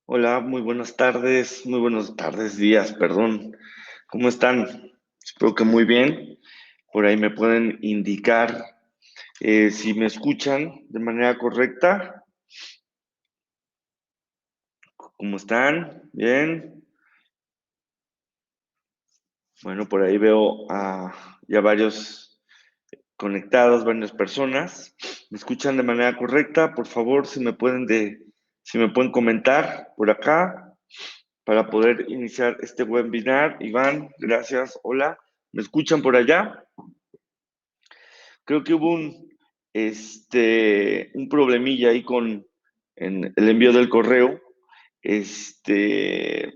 Hola, muy buenas tardes, días, perdón. ¿Cómo están? Espero que muy bien. Por ahí me pueden indicar si me escuchan de manera correcta. ¿Cómo están? ¿Bien? Bueno, por ahí veo a ya varios conectados, varias personas. ¿Me escuchan de manera correcta? Por favor, si me pueden comentar por acá para poder iniciar este webinar. Iván, gracias. Hola. ¿Me escuchan por allá? Creo que hubo un problemilla ahí en el envío del correo. Este,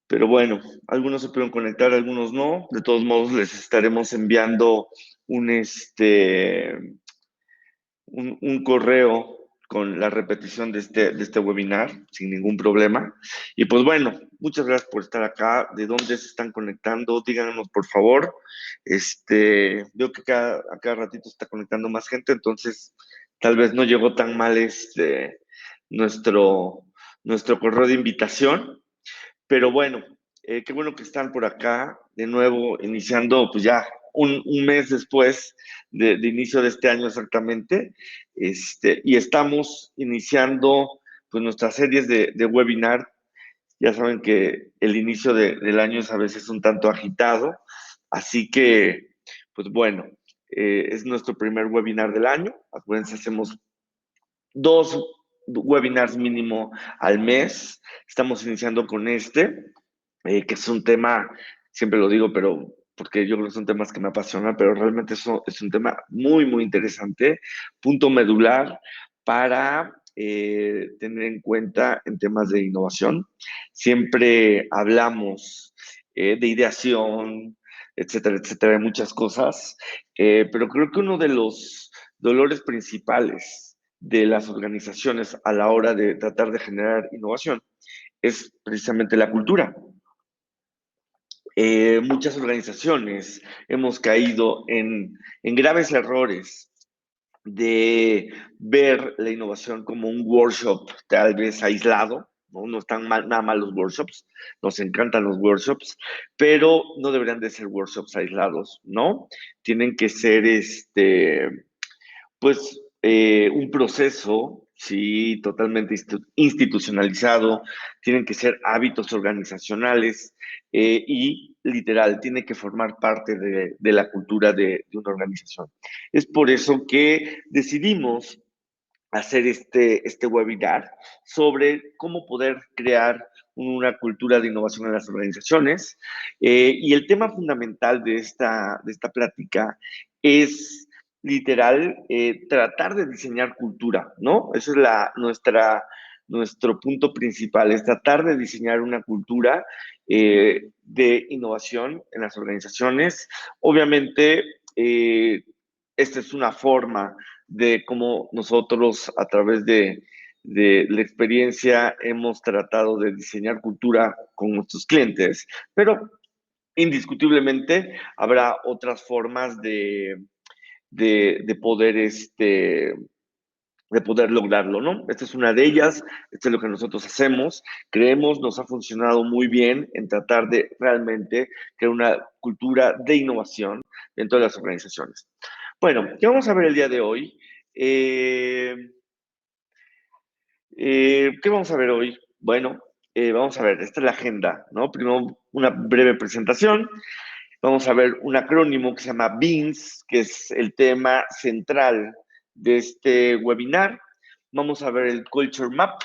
pero bueno, algunos se pudieron conectar, algunos no. De todos modos, les estaremos enviando un, un correo con la repetición de este webinar sin ningún problema. Y pues bueno, muchas gracias por estar acá. ¿De dónde se están conectando? Díganos, por favor. Veo que a cada ratito se está conectando más gente, entonces tal vez no llegó tan mal nuestro, nuestro correo de invitación. Pero bueno, qué bueno que están por acá de nuevo, iniciando pues ya un mes después de inicio de este año exactamente. Y estamos iniciando pues nuestras series de webinar. Ya saben que el inicio del año es a veces un tanto agitado, así que pues bueno, es nuestro primer webinar del año. Acuérdense, hacemos dos webinars mínimo al mes. Estamos iniciando con que es un tema, siempre lo digo, pero porque yo creo que son temas que me apasionan, pero realmente eso es un tema muy, muy interesante, punto medular para tener en cuenta en temas de innovación. Siempre hablamos de ideación, etcétera, etcétera, de muchas cosas, pero creo que uno de los dolores principales de las organizaciones a la hora de tratar de generar innovación es precisamente la cultura. Muchas organizaciones hemos caído en graves errores de ver la innovación como un workshop tal vez aislado, ¿no? No están mal, nada mal los workshops, nos encantan los workshops, pero no deberían de ser workshops aislados, ¿no? Tienen que ser pues un proceso, sí, totalmente institucionalizado, tienen que ser hábitos organizacionales y literal, tiene que formar parte de la cultura de una organización. Es por eso que decidimos hacer este webinar sobre cómo poder crear una cultura de innovación en las organizaciones. Y el tema fundamental de esta plática es literal tratar de diseñar cultura, ¿no? Ese es nuestro punto principal, es tratar de diseñar una cultura de innovación en las organizaciones. Obviamente, esta es una forma de cómo nosotros a través de la experiencia hemos tratado de diseñar cultura con nuestros clientes, pero indiscutiblemente habrá otras formas de poder de poder lograrlo, ¿no? Esta es una de ellas, esto es lo que nosotros hacemos, creemos, nos ha funcionado muy bien en tratar de realmente crear una cultura de innovación dentro de las organizaciones. Bueno, ¿qué vamos a ver el día de hoy? Eh, ¿Qué vamos a ver hoy? Bueno, vamos a ver, esta es la agenda, ¿no? Primero una breve presentación, vamos a ver un acrónimo que se llama BEANS, que es el tema central de este webinar. Vamos a ver el Culture Map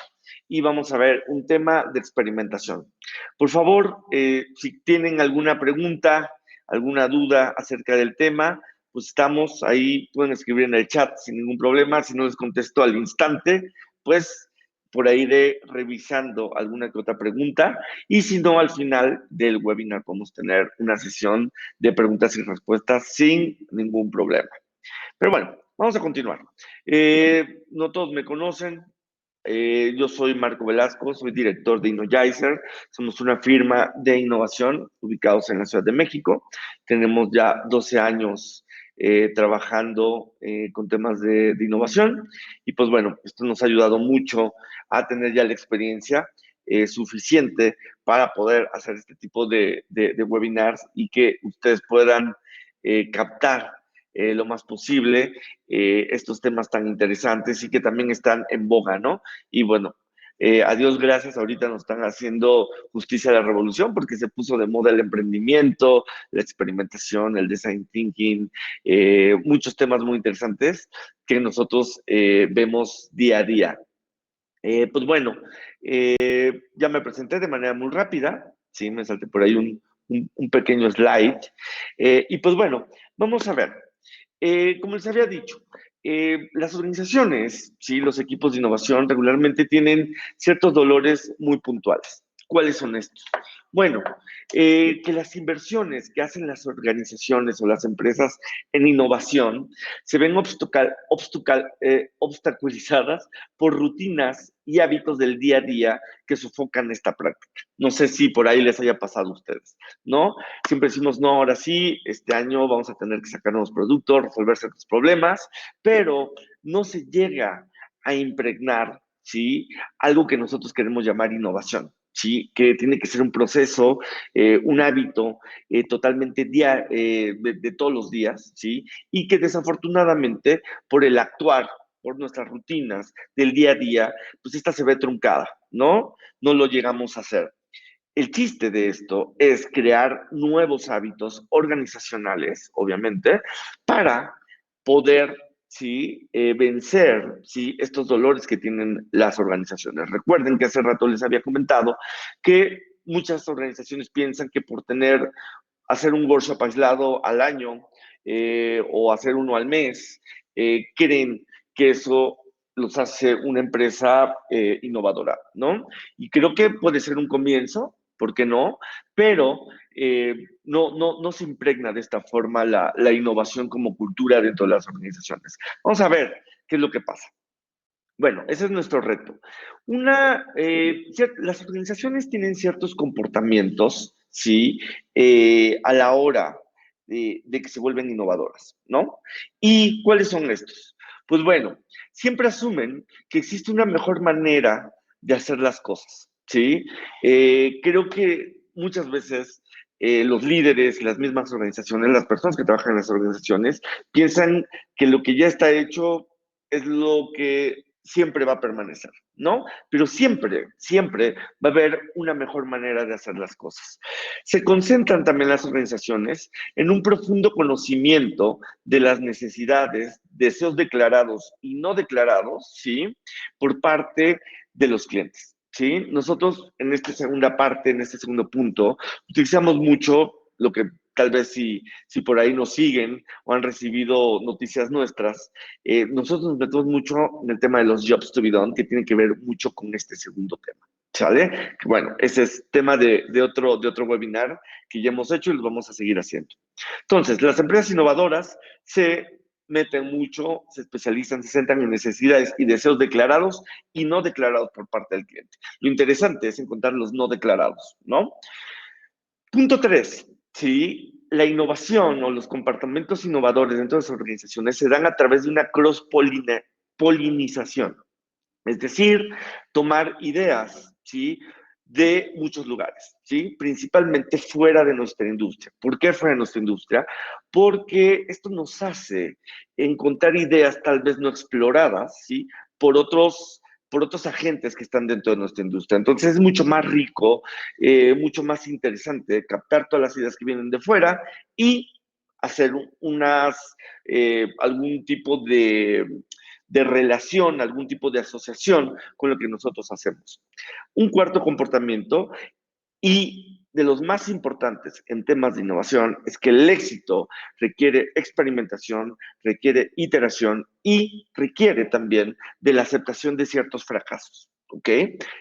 y vamos a ver un tema de experimentación. Por favor, si tienen alguna pregunta, alguna duda acerca del tema, pues estamos ahí, pueden escribir en el chat sin ningún problema. Si no les contesto al instante, pues por ahí de revisando alguna que otra pregunta. Y si no, al final del webinar podemos tener una sesión de preguntas y respuestas sin ningún problema. Pero bueno, vamos a continuar. No todos me conocen. Yo soy Marco Velasco, soy director de Innogizer. Somos una firma de innovación ubicados en la Ciudad de México. Tenemos ya 12 años trabajando con temas de innovación. Y pues bueno, esto nos ha ayudado mucho a tener ya la experiencia suficiente para poder hacer este tipo de webinars y que ustedes puedan captar lo más posible estos temas tan interesantes y que también están en boga, ¿no? Y bueno, a Dios gracias, ahorita nos están haciendo justicia a la revolución porque se puso de moda el emprendimiento, la experimentación, el design thinking, muchos temas muy interesantes que nosotros vemos día a día. Pues bueno, ya me presenté de manera muy rápida, sí, me salté por ahí un pequeño slide. Y pues bueno, vamos a ver. Como les había dicho, las organizaciones, ¿sí? Los equipos de innovación regularmente tienen ciertos dolores muy puntuales. ¿Cuáles son estos? Bueno, que las inversiones que hacen las organizaciones o las empresas en innovación se ven obstaculizadas por rutinas y hábitos del día a día que sofocan esta práctica. No sé si por ahí les haya pasado a ustedes, ¿no? Siempre decimos, no, ahora sí, este año vamos a tener que sacar nuevos productos, resolver ciertos problemas, pero no se llega a impregnar, ¿sí? Algo que nosotros queremos llamar innovación. Sí, que tiene que ser un proceso, un hábito totalmente de todos los días, ¿sí? Y que desafortunadamente por el actuar, por nuestras rutinas del día a día, pues esta se ve truncada, ¿no? No lo llegamos a hacer. El chiste de esto es crear nuevos hábitos organizacionales, obviamente, para poder, ¿sí? Vencer, ¿sí? Estos dolores que tienen las organizaciones. Recuerden que hace rato les había comentado que muchas organizaciones piensan que por hacer un workshop aislado al año o hacer uno al mes, creen que eso los hace una empresa innovadora, ¿no? Y creo que puede ser un comienzo, ¿por qué no? Pero no se impregna de esta forma la innovación como cultura dentro de las organizaciones. Vamos a ver qué es lo que pasa. Bueno, ese es nuestro reto. Las organizaciones tienen ciertos comportamientos, ¿sí? A la hora de que se vuelven innovadoras, ¿no? ¿Y cuáles son estos? Pues bueno, siempre asumen que existe una mejor manera de hacer las cosas, ¿sí? Creo que muchas veces los líderes, las mismas organizaciones, las personas que trabajan en las organizaciones, piensan que lo que ya está hecho es lo que siempre va a permanecer, ¿no? Pero siempre va a haber una mejor manera de hacer las cosas. Se concentran también las organizaciones en un profundo conocimiento de las necesidades, deseos declarados y no declarados, ¿sí? Por parte de los clientes. ¿Sí? Nosotros en esta segunda parte, en este segundo punto, utilizamos mucho lo que tal vez si por ahí nos siguen o han recibido noticias nuestras, nosotros nos metemos mucho en el tema de los jobs to be done, que tiene que ver mucho con este segundo tema. ¿Sale? Bueno, ese es tema de otro webinar que ya hemos hecho y lo vamos a seguir haciendo. Entonces, las empresas innovadoras se meten mucho, se especializan, se centran en necesidades y deseos declarados y no declarados por parte del cliente. Lo interesante es encontrar los no declarados, ¿no? Punto 3, ¿sí? La innovación o los comportamientos innovadores dentro de las organizaciones se dan a través de una cross-polinización, es decir, tomar ideas, ¿sí? De muchos lugares, ¿sí? Principalmente fuera de nuestra industria. ¿Por qué fuera de nuestra industria? Porque esto nos hace encontrar ideas tal vez no exploradas, ¿sí? Por otros agentes que están dentro de nuestra industria. Entonces es mucho más rico, mucho más interesante captar todas las ideas que vienen de fuera y hacer algún tipo de relación, algún tipo de asociación con lo que nosotros hacemos. Un cuarto comportamiento y de los más importantes en temas de innovación es que el éxito requiere experimentación, requiere iteración y requiere también de la aceptación de ciertos fracasos. ¿Ok?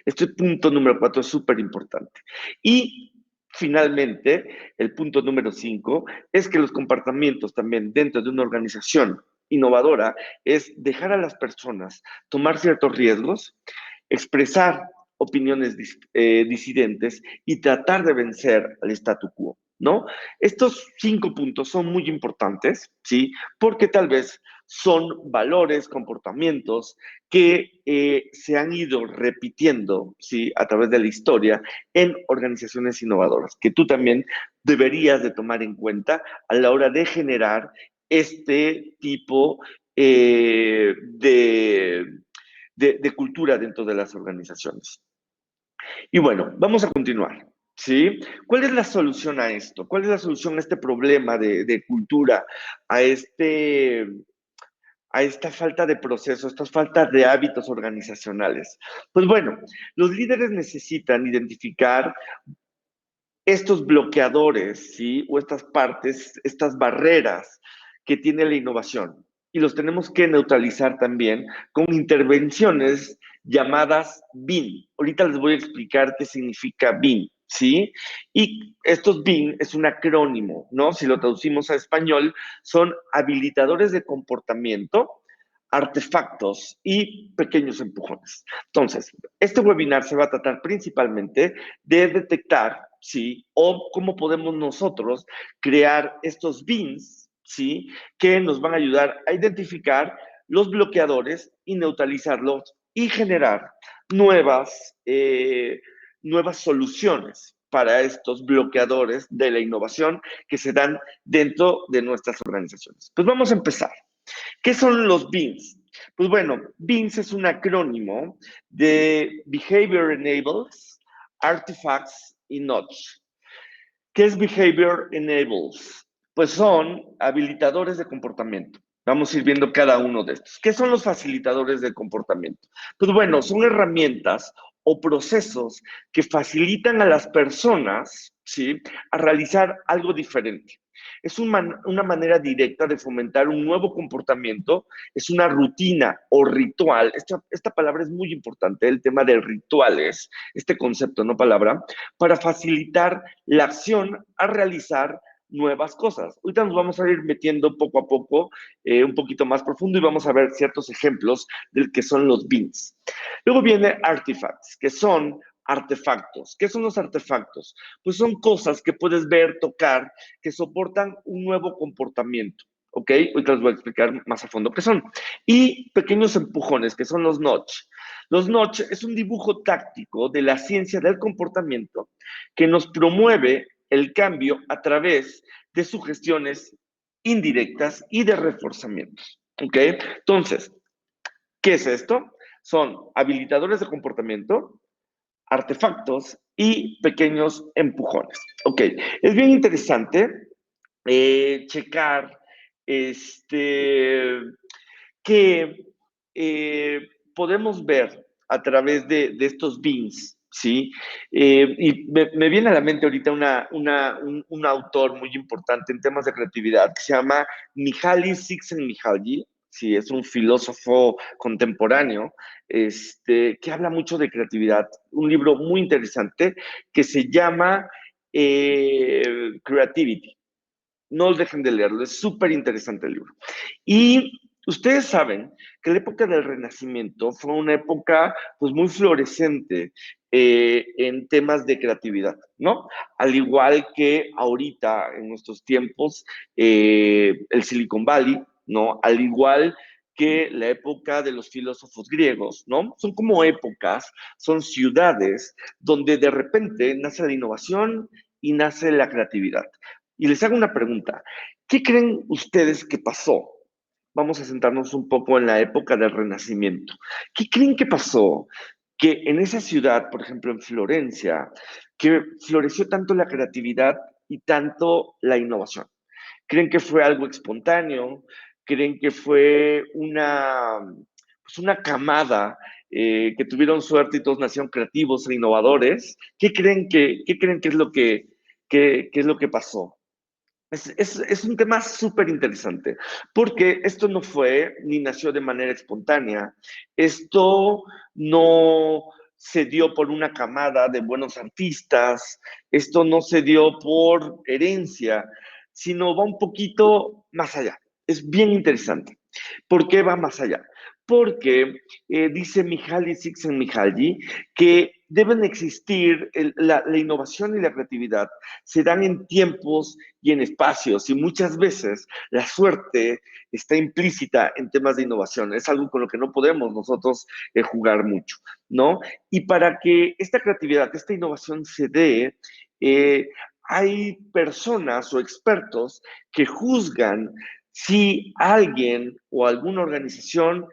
Este punto número 4 es súper importante. Y finalmente, el punto número 5 es que los comportamientos también dentro de una organización innovadora es dejar a las personas tomar ciertos riesgos, expresar opiniones disidentes y tratar de vencer al statu quo. ¿no? Estos 5 puntos son muy importantes, ¿sí? Porque tal vez son valores, comportamientos que se han ido repitiendo, ¿sí? A través de la historia en organizaciones innovadoras, que tú también deberías de tomar en cuenta a la hora de generar este tipo de cultura dentro de las organizaciones. Y bueno, vamos a continuar. ¿Sí? ¿Cuál es la solución a esto? ¿Cuál es la solución a este problema de cultura, a, a esta falta de proceso, a estas faltas de hábitos organizacionales? Pues bueno, los líderes necesitan identificar estos bloqueadores, ¿sí? O estas partes, estas barreras que tiene la innovación. Y los tenemos que neutralizar también con intervenciones llamadas BIM. Ahorita les voy a explicar qué significa BIM, ¿sí? Y estos BIM es un acrónimo, ¿no? Si lo traducimos a español, son habilitadores de comportamiento, artefactos y pequeños empujones. Entonces, este webinar se va a tratar principalmente de detectar, ¿sí? O cómo podemos nosotros crear estos bins, ¿sí? Que nos van a ayudar a identificar los bloqueadores y neutralizarlos y generar nuevas, nuevas soluciones para estos bloqueadores de la innovación que se dan dentro de nuestras organizaciones. Pues vamos a empezar. ¿Qué son los BINs? Pues bueno, BINs es un acrónimo de Behavior Enables, Artifacts y Notch. ¿Qué es Behavior Enables? Pues son habilitadores de comportamiento. Vamos a ir viendo cada uno de estos. ¿Qué son los facilitadores de comportamiento? Pues bueno, son herramientas o procesos que facilitan a las personas, ¿sí?, a realizar algo diferente. Es una manera directa de fomentar un nuevo comportamiento, es una rutina o ritual. Esta palabra es muy importante, el tema de rituales, este concepto, no palabra, para facilitar la acción a realizar nuevas cosas. Ahorita nos vamos a ir metiendo poco a poco, un poquito más profundo y vamos a ver ciertos ejemplos del que son los BINs. Luego viene artifacts, que son artefactos. ¿Qué son los artefactos? Pues son cosas que puedes ver, tocar, que soportan un nuevo comportamiento. ¿Ok? Ahorita les voy a explicar más a fondo qué son. Y pequeños empujones, que son los notch. Los notch es un dibujo táctico de la ciencia del comportamiento que nos promueve el cambio a través de sugestiones indirectas y de reforzamientos. ¿Ok? Entonces, ¿qué es esto? Son habilitadores de comportamiento, artefactos y pequeños empujones. Ok, es bien interesante checar que podemos ver a través de estos bins, ¿sí? Y me viene a la mente ahorita un autor muy importante en temas de creatividad que se llama Mihaly Csikszentmihalyi, sí, es un filósofo contemporáneo, que habla mucho de creatividad. Un libro muy interesante que se llama Creativity. No dejen de leerlo, es súper interesante el libro. Y ustedes saben que la época del Renacimiento fue una época pues muy florescente en temas de creatividad, ¿no? Al igual que ahorita en nuestros tiempos, el Silicon Valley, ¿no? Al igual que la época de los filósofos griegos, ¿no? Son como épocas, son ciudades donde de repente nace la innovación y nace la creatividad. Y les hago una pregunta. ¿Qué creen ustedes que pasó? Vamos a sentarnos un poco en la época del Renacimiento. ¿Qué creen que pasó? Que en esa ciudad, por ejemplo, en Florencia, que floreció tanto la creatividad y tanto la innovación. ¿Creen que fue algo espontáneo? ¿Creen que fue pues una camada que tuvieron suerte y todos nacieron creativos e innovadores? ¿Qué creen que es lo que es lo que pasó? Es un tema súper interesante, porque esto no fue ni nació de manera espontánea, esto no se dio por una camada de buenos artistas, esto no se dio por herencia, sino va un poquito más allá. Es bien interesante. ¿Por qué va más allá? porque dice Mihaly Csikszentmihalyi que deben existir la innovación y la creatividad, se dan en tiempos y en espacios, y muchas veces la suerte está implícita en temas de innovación. Es algo con lo que no podemos nosotros jugar mucho, ¿no? Y para que esta creatividad, esta innovación se dé, hay personas o expertos que juzgan si alguien o alguna organización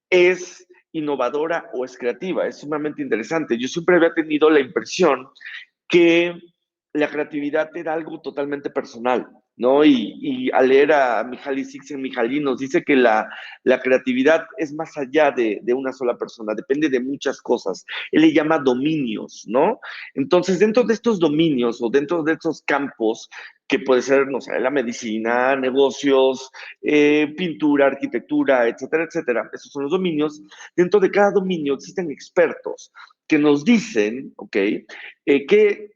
es innovadora o es creativa. Es sumamente interesante. Yo siempre había tenido la impresión que la creatividad era algo totalmente personal, ¿no? Y al leer a Mihaly Csikszentmihalyi nos dice que la creatividad es más allá de una sola persona, depende de muchas cosas. Él le llama dominios, ¿no? Entonces, dentro de estos dominios o dentro de estos campos, que puede ser, no sé, la medicina, negocios, pintura, arquitectura, etcétera, etcétera, esos son los dominios. Dentro de cada dominio existen expertos que nos dicen, ¿ok? Que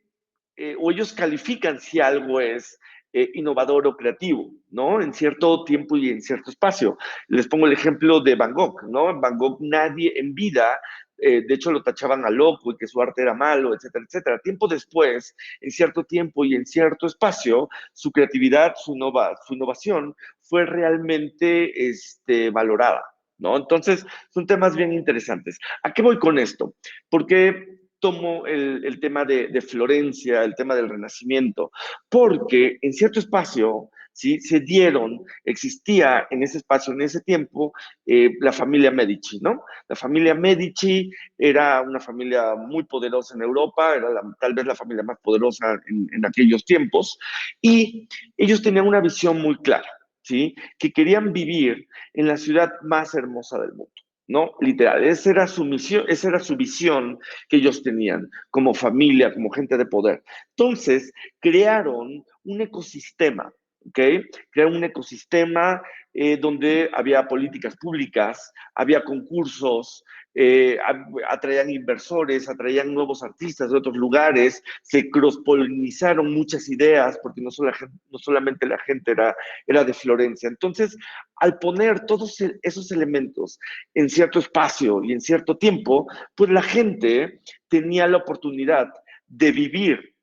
o ellos califican si algo es innovador o creativo, ¿no? En cierto tiempo y en cierto espacio. Les pongo el ejemplo de Van Gogh, ¿no? Van Gogh nadie en vida, de hecho lo tachaban a loco y que su arte era malo, etcétera, etcétera. Tiempo después, en cierto tiempo y en cierto espacio, su creatividad, su innovación fue realmente valorada, ¿no? Entonces, son temas bien interesantes. ¿A qué voy con esto? Porque tomo el tema de Florencia, el tema del Renacimiento, porque en cierto espacio, ¿sí? Existía en ese espacio, en ese tiempo, la familia Medici, ¿no? La familia Medici era una familia muy poderosa en Europa, era tal vez la familia más poderosa en aquellos tiempos, y ellos tenían una visión muy clara, ¿sí? Que querían vivir en la ciudad más hermosa del mundo. ¿No? Literal, esa era su misión, esa era su visión que ellos tenían como familia, como gente de poder. Entonces, crearon un ecosistema, ¿ok? Crearon un ecosistema donde había políticas públicas, había concursos, atraían inversores, atraían nuevos artistas de otros lugares, se cross-polinizaron muchas ideas, porque no solamente la gente era de Florencia. Entonces, al poner todos esos elementos en cierto espacio y en cierto tiempo, pues la gente tenía la oportunidad de vivir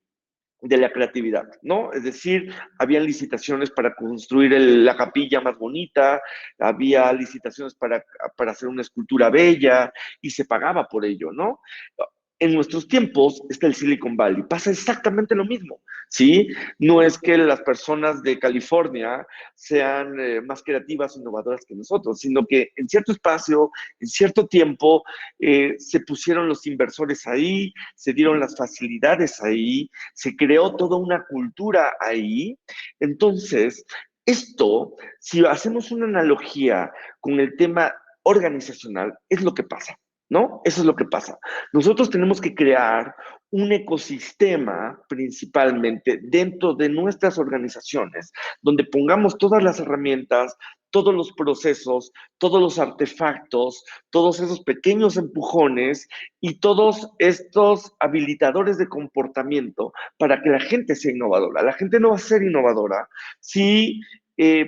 de la creatividad, ¿no? Es decir, había licitaciones para construir la capilla más bonita, había licitaciones para hacer una escultura bella y se pagaba por ello, ¿no? En nuestros tiempos está el Silicon Valley, pasa exactamente lo mismo, ¿sí? No es que las personas de California sean más creativas, innovadoras que nosotros, sino que en cierto espacio, en cierto tiempo, se pusieron los inversores ahí, se dieron las facilidades ahí, se creó toda una cultura ahí. Entonces, esto, si hacemos una analogía con el tema organizacional, es lo que pasa. ¿No? Eso es lo que pasa. Nosotros tenemos que crear un ecosistema principalmente dentro de nuestras organizaciones, donde pongamos todas las herramientas, todos los procesos, todos los artefactos, todos esos pequeños empujones y todos estos habilitadores de comportamiento para que la gente sea innovadora. La gente no va a ser innovadora si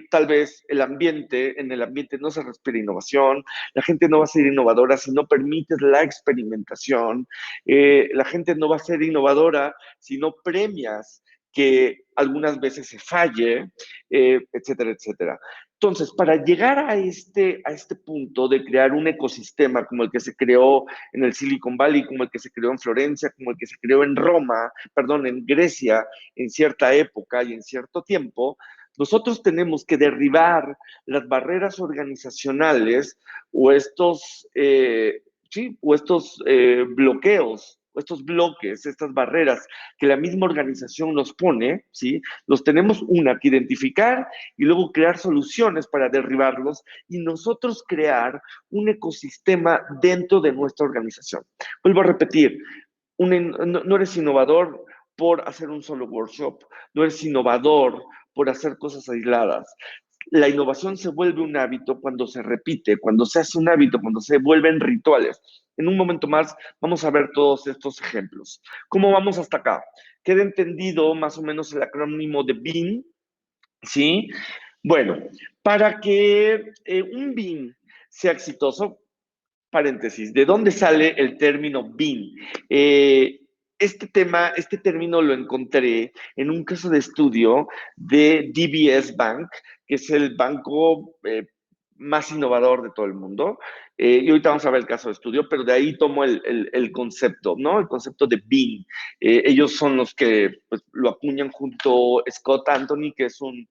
tal vez en el ambiente no se respira innovación, la gente no va a ser innovadora si no permites la experimentación, la gente no va a ser innovadora si no premias que algunas veces se falle, etcétera, etcétera. Entonces, para llegar a este punto de crear un ecosistema como el que se creó en el Silicon Valley, como el que se creó en Florencia, como el que se creó en Roma, perdón, en Grecia, en cierta época y en cierto tiempo, nosotros tenemos que derribar las barreras organizacionales o sí, o estos bloqueos, o estos bloques, estas barreras que la misma organización nos pone, ¿sí? Los tenemos que identificar y luego crear soluciones para derribarlos y nosotros crear un ecosistema dentro de nuestra organización. Vuelvo a repetir, no eres innovador por hacer un solo workshop, no eres innovador por hacer cosas aisladas. La innovación se vuelve un hábito cuando se repite, cuando se hace un hábito, cuando se vuelven rituales. En un momento más vamos a ver todos estos ejemplos. ¿Cómo vamos hasta acá? Queda entendido más o menos el acrónimo de BEAM, ¿sí? Bueno, para que un BIM sea exitoso, paréntesis, ¿de dónde sale el término BIN? Este término lo encontré en un caso de estudio de DBS Bank, que es el banco más innovador de todo el mundo. Y ahorita vamos a ver el caso de estudio, pero de ahí tomo el concepto, ¿no? El concepto de BIN. Ellos son los que pues, lo acuñan junto a Scott Anthony, que es un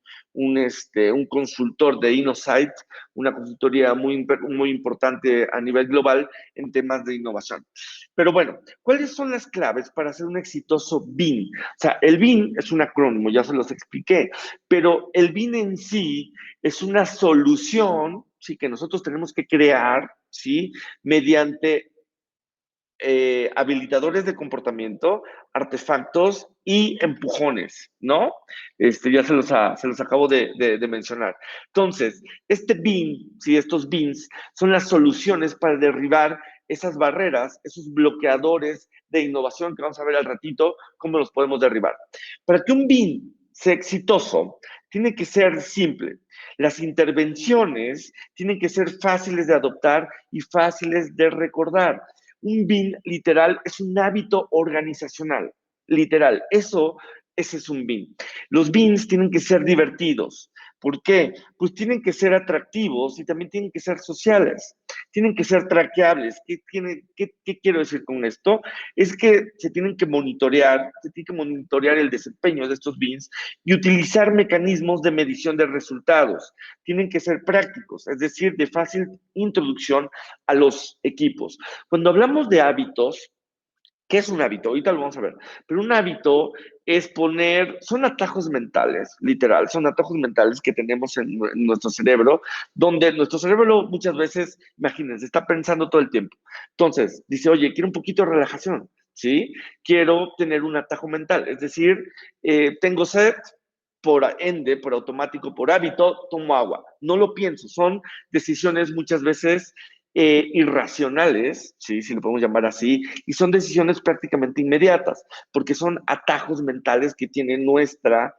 consultor de Innosight, una consultoría muy importante a nivel global en temas de innovación. Pero bueno, ¿cuáles son las claves para hacer un exitoso BIN? O sea, el BIN es un acrónimo, ya se los expliqué, pero el BIN en sí es una solución, ¿sí? Que nosotros tenemos que crear, ¿sí? Mediante habilitadores de comportamiento, artefactos y empujones, ¿no? Ya se los acabo de mencionar. Entonces, este BIN, ¿sí? Estos BINs son las soluciones para derribar esas barreras, esos bloqueadores de innovación que vamos a ver al ratito, cómo los podemos derribar. Para que un BIN sea exitoso, tiene que ser simple. Las intervenciones tienen que ser fáciles de adoptar y fáciles de recordar. Un BIN literal es un hábito organizacional, literal. Ese es un BIN. Los BINs tienen que ser divertidos. ¿Por qué? Pues tienen que ser atractivos y también tienen que ser sociales. Tienen que ser traqueables. ¿Qué quiero decir con esto? Es que se tiene que monitorear el desempeño de estos BINs y utilizar mecanismos de medición de resultados. Tienen que ser prácticos, es decir, de fácil introducción a los equipos. Cuando hablamos de hábitos, ¿qué es un hábito? Ahorita lo vamos a ver. Pero un hábito son atajos mentales, literal, son atajos mentales que tenemos en nuestro cerebro, donde nuestro cerebro muchas veces, imagínense, está pensando todo el tiempo. Entonces, dice, oye, quiero un poquito de relajación, ¿sí? Quiero tener un atajo mental, es decir, tengo sed, por ende, por automático, por hábito, tomo agua. No lo pienso, son decisiones muchas veces irracionales, ¿sí? Si lo podemos llamar así, y son decisiones prácticamente inmediatas, porque son atajos mentales que tiene nuestra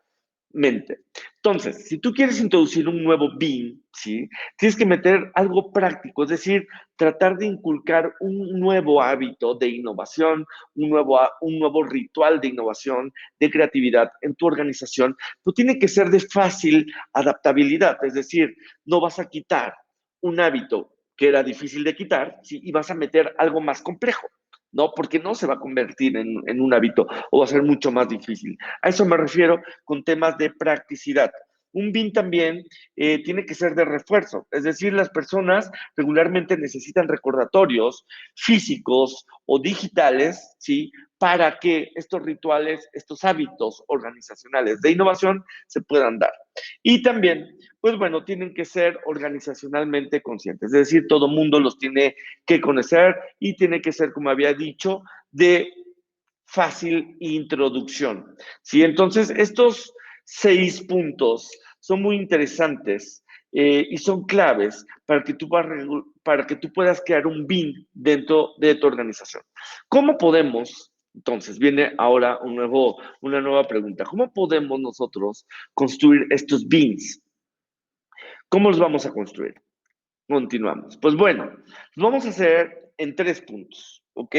mente. Entonces, si tú quieres introducir un nuevo BIM, ¿sí? Tienes que meter algo práctico, es decir, tratar de inculcar un nuevo hábito de innovación, un nuevo ritual de innovación, de creatividad en tu organización, pues tiene que ser de fácil adaptabilidad, es decir, no vas a quitar un hábito que era difícil de quitar, ¿sí? Y vas a meter algo más complejo, ¿no? Porque no se va a convertir en un hábito o va a ser mucho más difícil. A eso me refiero con temas de practicidad. Un BIM también tiene que ser de refuerzo, es decir, las personas regularmente necesitan recordatorios físicos o digitales, ¿sí? Para que estos rituales, estos hábitos organizacionales de innovación se puedan dar. Y también, pues bueno, tienen que ser organizacionalmente conscientes, es decir, todo mundo los tiene que conocer y tiene que ser, como había dicho, de fácil introducción. ¿Sí? Entonces, estos 6 puntos son muy interesantes y son claves para que tú puedas crear un BIM dentro de tu organización. ¿Cómo podemos? Entonces, viene ahora una nueva pregunta. ¿Cómo podemos nosotros construir estos BIMs? ¿Cómo los vamos a construir? Continuamos. Pues bueno, los vamos a hacer en 3 puntos, ¿ok?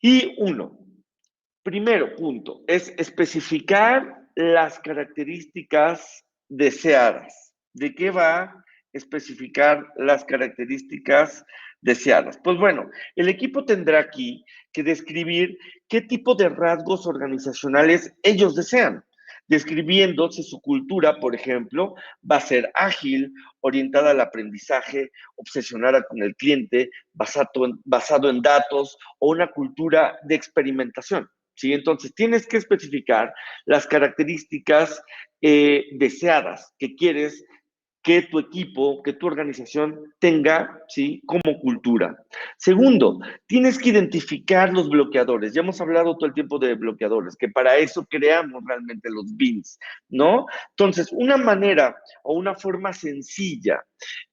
Y primero punto, es especificar las características deseadas. ¿De qué va especificar las características deseadas? Pues bueno, el equipo tendrá aquí que describir qué tipo de rasgos organizacionales ellos desean, describiendo si su cultura, por ejemplo, va a ser ágil, orientada al aprendizaje, obsesionada con el cliente, basado en datos o una cultura de experimentación. ¿Sí? Entonces, tienes que especificar las características deseadas que quieres que tu equipo, que tu organización tenga, ¿sí? Como cultura. Segundo, tienes que identificar los bloqueadores. Ya hemos hablado todo el tiempo de bloqueadores, que para eso creamos realmente los BINs, ¿no? Entonces, una manera o una forma sencilla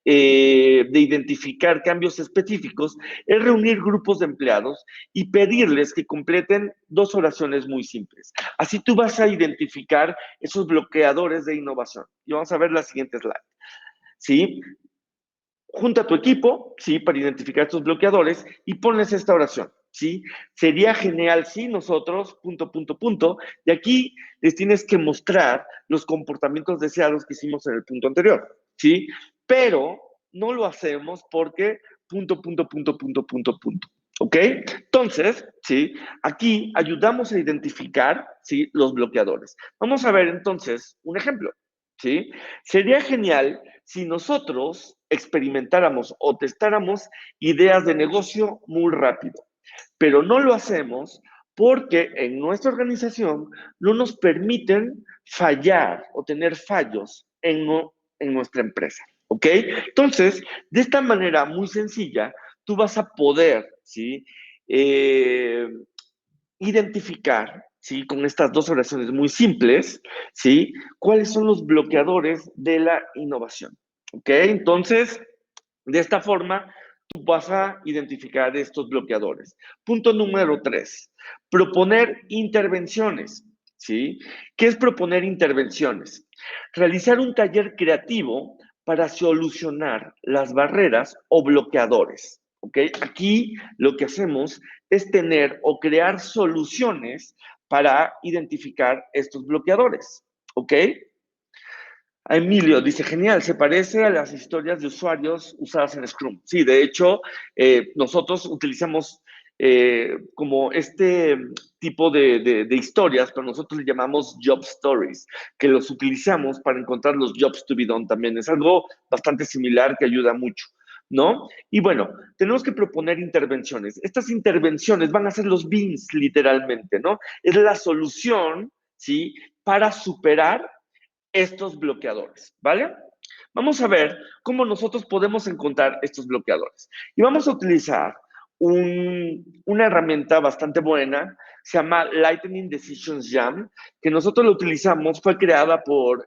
de identificar cambios específicos es reunir grupos de empleados y pedirles que completen 2 oraciones muy simples. Así tú vas a identificar esos bloqueadores de innovación. Y vamos a ver la siguiente slide. ¿Sí? junta a tu equipo, ¿sí? Para identificar estos bloqueadores y ponles esta oración, ¿sí? Sería genial si nosotros, punto, punto, punto, y aquí les tienes que mostrar los comportamientos deseados que hicimos en el punto anterior, ¿sí? Pero no lo hacemos porque punto, punto, punto, punto, punto, punto. ¿Ok? Entonces, ¿sí? Aquí ayudamos a identificar, ¿sí? Los bloqueadores. Vamos a ver entonces un ejemplo, ¿sí? Sería genial si nosotros experimentáramos o testáramos ideas de negocio muy rápido, pero no lo hacemos porque en nuestra organización no nos permiten fallar o tener fallos en nuestra empresa. ¿Ok? Entonces, de esta manera muy sencilla, tú vas a poder, ¿sí? Eh, Identificar, ¿sí? Con estas dos oraciones muy simples, ¿sí? ¿Cuáles son los bloqueadores de la innovación? ¿Ok? Entonces, de esta forma, tú vas a identificar estos bloqueadores. Punto número 3, proponer intervenciones, ¿sí? ¿Qué es proponer intervenciones? Realizar un taller creativo para solucionar las barreras o bloqueadores, ¿ok? Aquí lo que hacemos es tener o crear soluciones para identificar estos bloqueadores, ¿ok? Emilio dice, genial, se parece a las historias de usuarios usadas en Scrum. Sí, de hecho, nosotros utilizamos como este tipo de historias, pero nosotros le llamamos job stories, que los utilizamos para encontrar los jobs to be done también. Es algo bastante similar que ayuda mucho, ¿no? Y bueno, tenemos que proponer intervenciones. Estas intervenciones van a ser los beans, literalmente, ¿no? Es la solución, ¿sí? Para superar estos bloqueadores, ¿vale? Vamos a ver cómo nosotros podemos encontrar estos bloqueadores. Y vamos a utilizar una herramienta bastante buena, se llama Lightning Decisions Jam, que nosotros lo utilizamos, fue creada por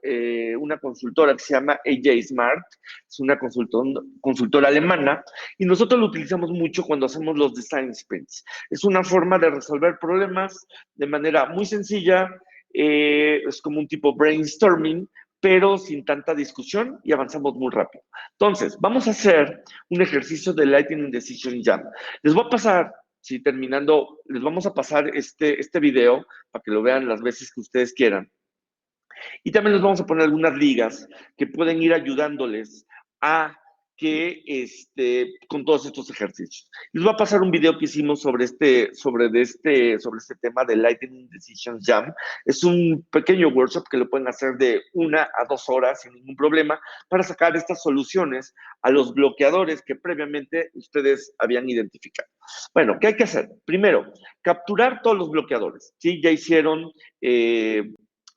una consultora que se llama AJ Smart, es una consultora alemana, y nosotros lo utilizamos mucho cuando hacemos los design sprints. Es una forma de resolver problemas de manera muy sencilla, es como un tipo brainstorming, pero sin tanta discusión y avanzamos muy rápido. Entonces, vamos a hacer un ejercicio de Lightning Decision Jam. Les voy a pasar, si terminando, les vamos a pasar este video para que lo vean las veces que ustedes quieran. Y también les vamos a poner algunas ligas que pueden ir ayudándoles a que con todos estos ejercicios. Les voy a pasar un video que hicimos sobre este tema de Lightning Decision Jam. Es un pequeño workshop que lo pueden hacer de 1 a 2 horas sin ningún problema para sacar estas soluciones a los bloqueadores que previamente ustedes habían identificado. Bueno, ¿qué hay que hacer? Primero, capturar todos los bloqueadores. ¿Sí? Ya hicieron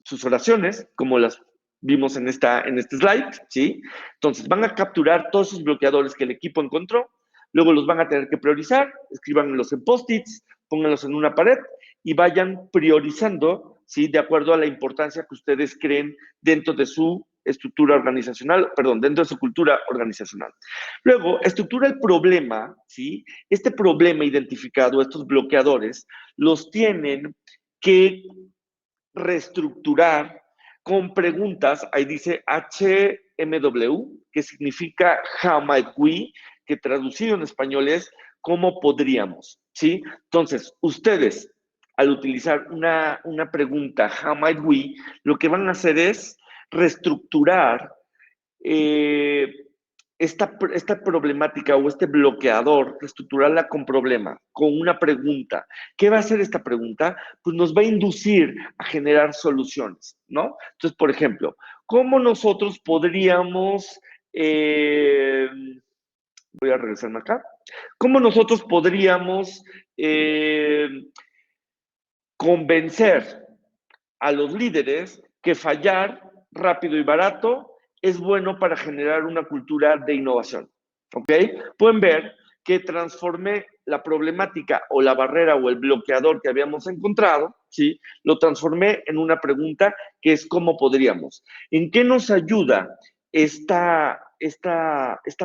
sus oraciones, como las vimos en este slide, ¿sí? Entonces, van a capturar todos esos bloqueadores que el equipo encontró, luego los van a tener que priorizar, escríbanlos en post-its, pónganlos en una pared y vayan priorizando, ¿sí? De acuerdo a la importancia que ustedes creen dentro de su estructura organizacional, perdón, dentro de su cultura organizacional. Luego, estructura el problema, ¿sí? Este problema identificado, estos bloqueadores, los tienen que reestructurar con preguntas, ahí dice HMW, que significa How might we, que traducido en español es ¿cómo podríamos? ¿Sí? Entonces, ustedes, al utilizar una pregunta, How might we, lo que van a hacer es reestructurar eh, esta problemática o este bloqueador, reestructurarla con problema, con una pregunta. ¿Qué va a hacer esta pregunta? Pues nos va a inducir a generar soluciones, ¿no? Entonces, por ejemplo, ¿cómo nosotros podríamos, voy a regresarme acá, cómo nosotros podríamos convencer a los líderes que fallar rápido y barato es bueno para generar una cultura de innovación? ¿Ok? Pueden ver que transformé la problemática o la barrera o el bloqueador que habíamos encontrado, ¿sí? Lo transformé en una pregunta que es ¿cómo podríamos? ¿En qué nos ayuda esta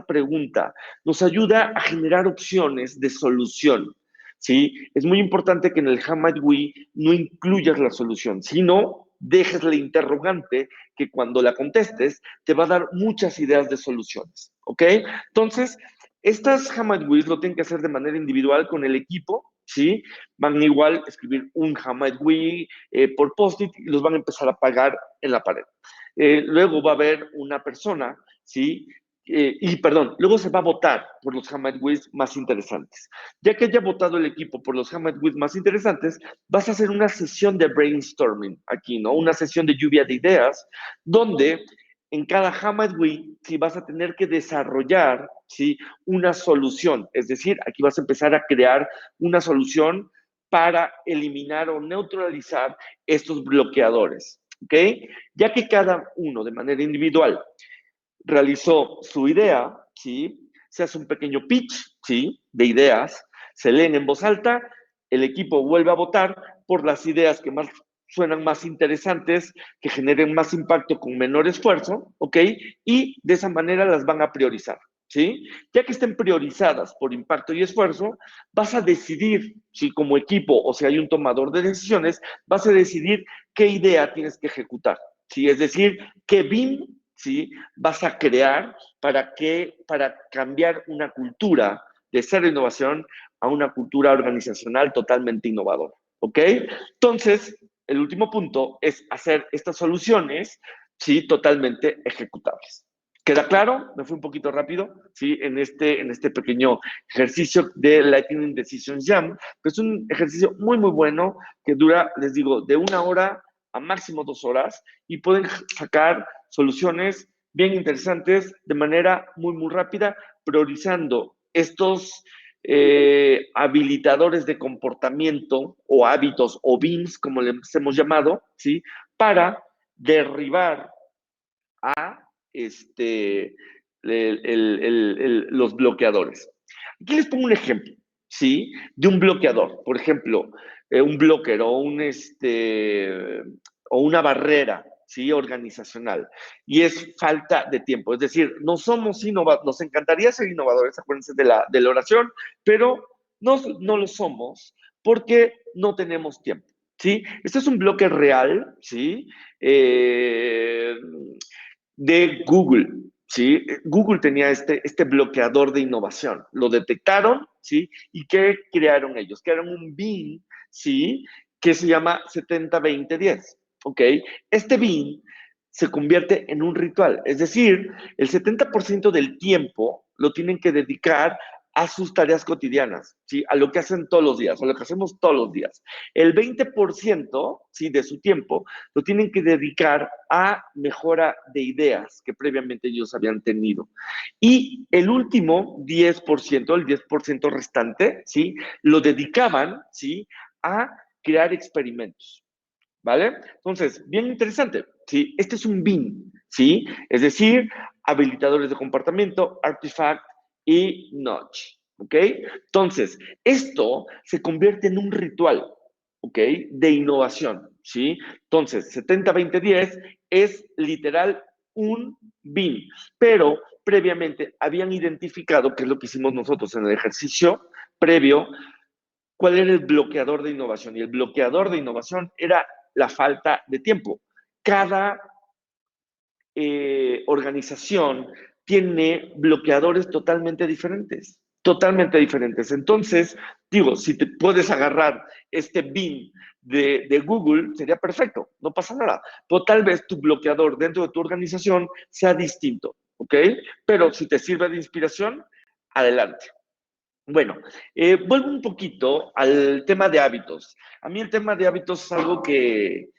pregunta? Nos ayuda a generar opciones de solución, ¿sí? Es muy importante que en el How might we no incluyas la solución, sino dejes la interrogante que cuando la contestes te va a dar muchas ideas de soluciones, ¿ok? Entonces, estas Hamad lo tienen que hacer de manera individual con el equipo, ¿sí? Van igual a escribir un Hamad por post-it y los van a empezar a pegar en la pared. Luego va a haber una persona, ¿sí? Luego se va a votar por los Hamad más interesantes. Ya que haya votado el equipo por los Hamad más interesantes, vas a hacer una sesión de brainstorming aquí, ¿no? Una sesión de lluvia de ideas, donde en cada Hamad sí vas a tener que desarrollar, ¿sí? Una solución. Es decir, aquí vas a empezar a crear una solución para eliminar o neutralizar estos bloqueadores, ¿ok? Ya que cada uno de manera individual realizó su idea, ¿sí? Se hace un pequeño pitch, ¿sí? De ideas, se leen en voz alta, el equipo vuelve a votar por las ideas que más suenan más interesantes, que generen más impacto con menor esfuerzo, ¿ok? Y de esa manera las van a priorizar, ¿sí? Ya que estén priorizadas por impacto y esfuerzo, vas a decidir, si como equipo o si hay un tomador de decisiones, vas a decidir qué idea tienes que ejecutar, ¿sí? Es decir, qué BIM, ¿sí? Vas a crear para cambiar una cultura de cero innovación a una cultura organizacional totalmente innovadora, ¿ok? Entonces, el último punto es hacer estas soluciones, sí, totalmente ejecutables. ¿Queda claro? Me fui un poquito rápido, ¿sí? En este pequeño ejercicio de Lightning Decision Jam, que es un ejercicio muy, muy bueno que dura, les digo, de 1 hora a máximo 2 horas y pueden sacar soluciones bien interesantes de manera muy, muy rápida, priorizando estos habilitadores de comportamiento o hábitos o BIMs, como les hemos llamado, ¿sí? Para derribar a los bloqueadores. Aquí les pongo un ejemplo, ¿sí? De un bloqueador. Por ejemplo, un blocker o una barrera, ¿sí? Organizacional. Y es falta de tiempo. Es decir, no somos innovadores. Nos encantaría ser innovadores, acuérdense de la oración, pero no lo somos porque no tenemos tiempo. ¿Sí? Este es un bloque real, ¿sí? De Google, ¿sí? Google tenía este bloqueador de innovación. Lo detectaron, ¿sí? ¿Y qué crearon ellos? Crearon un BIM, ¿sí? Que se llama 70-20-10, ¿ok? Este BIM se convierte en un ritual, es decir, el 70% del tiempo lo tienen que dedicar a sus tareas cotidianas, ¿sí? A lo que hacen todos los días, a lo que hacemos todos los días. El 20%, ¿sí? De su tiempo lo tienen que dedicar a mejora de ideas que previamente ellos habían tenido. Y el último 10%, el 10% restante, ¿sí? Lo dedicaban, ¿sí? A crear experimentos. ¿Vale? Entonces, bien interesante, ¿sí? Este es un BIM, ¿sí? Es decir, habilitadores de comportamiento, artifact y notch, ¿ok? Entonces, esto se convierte en un ritual, ¿ok? De innovación, ¿sí? Entonces, 70-20-10 es literal un BIM, pero previamente habían identificado, que es lo que hicimos nosotros en el ejercicio previo, cuál era el bloqueador de innovación. Y el bloqueador de innovación era la falta de tiempo. Cada organización tiene bloqueadores totalmente diferentes. Totalmente diferentes. Entonces, digo, si te puedes agarrar este BIM de Google, sería perfecto, no pasa nada. Pero tal vez tu bloqueador dentro de tu organización sea distinto, ¿ok? Pero si te sirve de inspiración, adelante. Bueno, vuelvo un poquito al tema de hábitos. A mí el tema de hábitos es algo que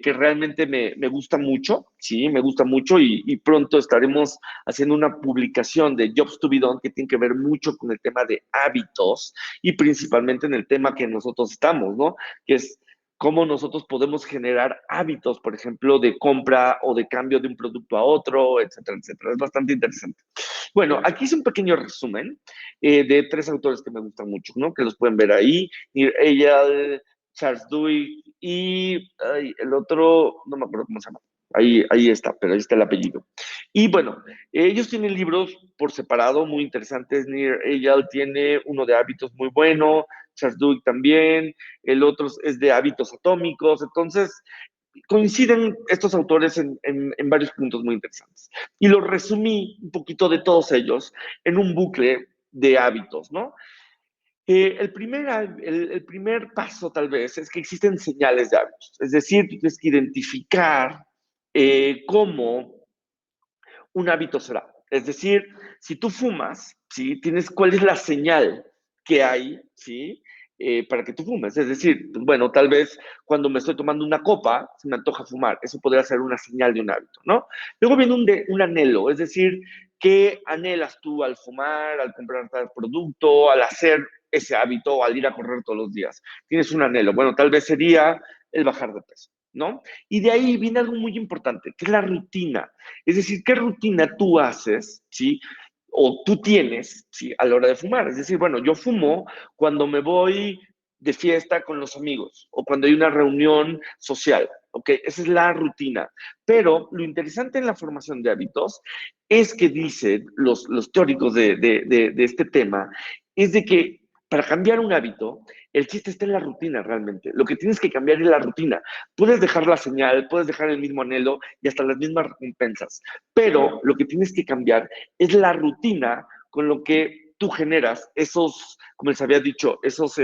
realmente me gusta mucho, sí, me gusta mucho y pronto estaremos haciendo una publicación de Jobs to be Done que tiene que ver mucho con el tema de hábitos y principalmente en el tema que nosotros estamos, ¿no? Que es cómo nosotros podemos generar hábitos, por ejemplo, de compra o de cambio de un producto a otro, etcétera, etcétera. Es bastante interesante. Bueno, aquí es un pequeño resumen de 3 autores que me gustan mucho, ¿no? Que los pueden ver ahí. Nir Eyal, Charles Duhigg y el otro, no me acuerdo cómo se llama. Ahí está, pero ahí está el apellido. Y bueno, ellos tienen libros por separado muy interesantes. Nir Eyal tiene uno de hábitos muy bueno, Charles Duhigg también, el otro es de hábitos atómicos. Entonces, coinciden estos autores en varios puntos muy interesantes. Y lo resumí un poquito de todos ellos en un bucle de hábitos, ¿no? El primer paso tal vez es que existen señales de hábitos, es decir, tú tienes que identificar cómo un hábito será. Es decir, si tú fumas, ¿sí? Tienes cuál es la señal que hay, ¿sí? Para que tú fumes. Es decir, bueno, tal vez cuando me estoy tomando una copa, se me antoja fumar. Eso podría ser una señal de un hábito, ¿no? Luego viene un anhelo, es decir, ¿qué anhelas tú al fumar, al comprar tal producto, al hacer ese hábito, al ir a correr todos los días? Tienes un anhelo. Bueno, tal vez sería el bajar de peso, ¿no? Y de ahí viene algo muy importante, que es la rutina. Es decir, ¿qué rutina tú haces, sí? O tú tienes, sí, a la hora de fumar. Es decir, bueno, yo fumo cuando me voy de fiesta con los amigos o cuando hay una reunión social, ¿ok? Esa es la rutina. Pero lo interesante en la formación de hábitos es que dicen los teóricos de este tema, es de que para cambiar un hábito, el chiste está en la rutina realmente. Lo que tienes que cambiar es la rutina. Puedes dejar la señal, puedes dejar el mismo anhelo y hasta las mismas recompensas, pero lo que tienes que cambiar es la rutina con lo que tú generas esos, como les había dicho, esos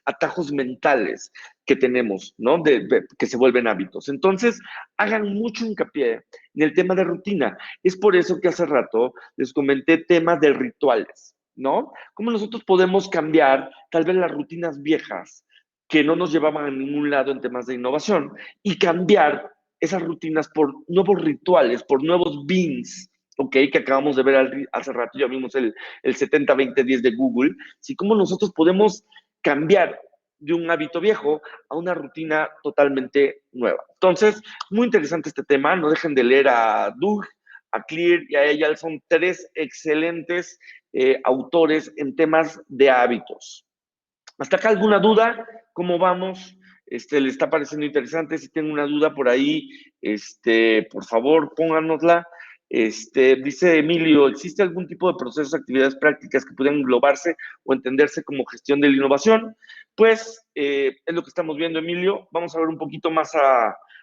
atajos mentales que tenemos, ¿no? Que se vuelven hábitos. Entonces, hagan mucho hincapié en el tema de rutina. Es por eso que hace rato les comenté temas de rituales, ¿no? Cómo nosotros podemos cambiar tal vez las rutinas viejas que no nos llevaban a ningún lado en temas de innovación y cambiar esas rutinas por nuevos rituales, por nuevos beans, ¿ok? Que acabamos de ver hace rato, ya vimos el 70-20-10 de Google, ¿sí? Cómo nosotros podemos cambiar de un hábito viejo a una rutina totalmente nueva. Entonces, muy interesante este tema, no dejen de leer a Doug, a Clear y a ella, son tres excelentes autores en temas de hábitos. ¿Hasta acá alguna duda? ¿Cómo vamos? ¿Le está pareciendo interesante? Si tienen una duda por ahí, por favor, pónganosla. Dice Emilio, ¿existe algún tipo de procesos, actividades prácticas que puedan englobarse o entenderse como gestión de la innovación? Pues es lo que estamos viendo, Emilio. Vamos a ver un poquito más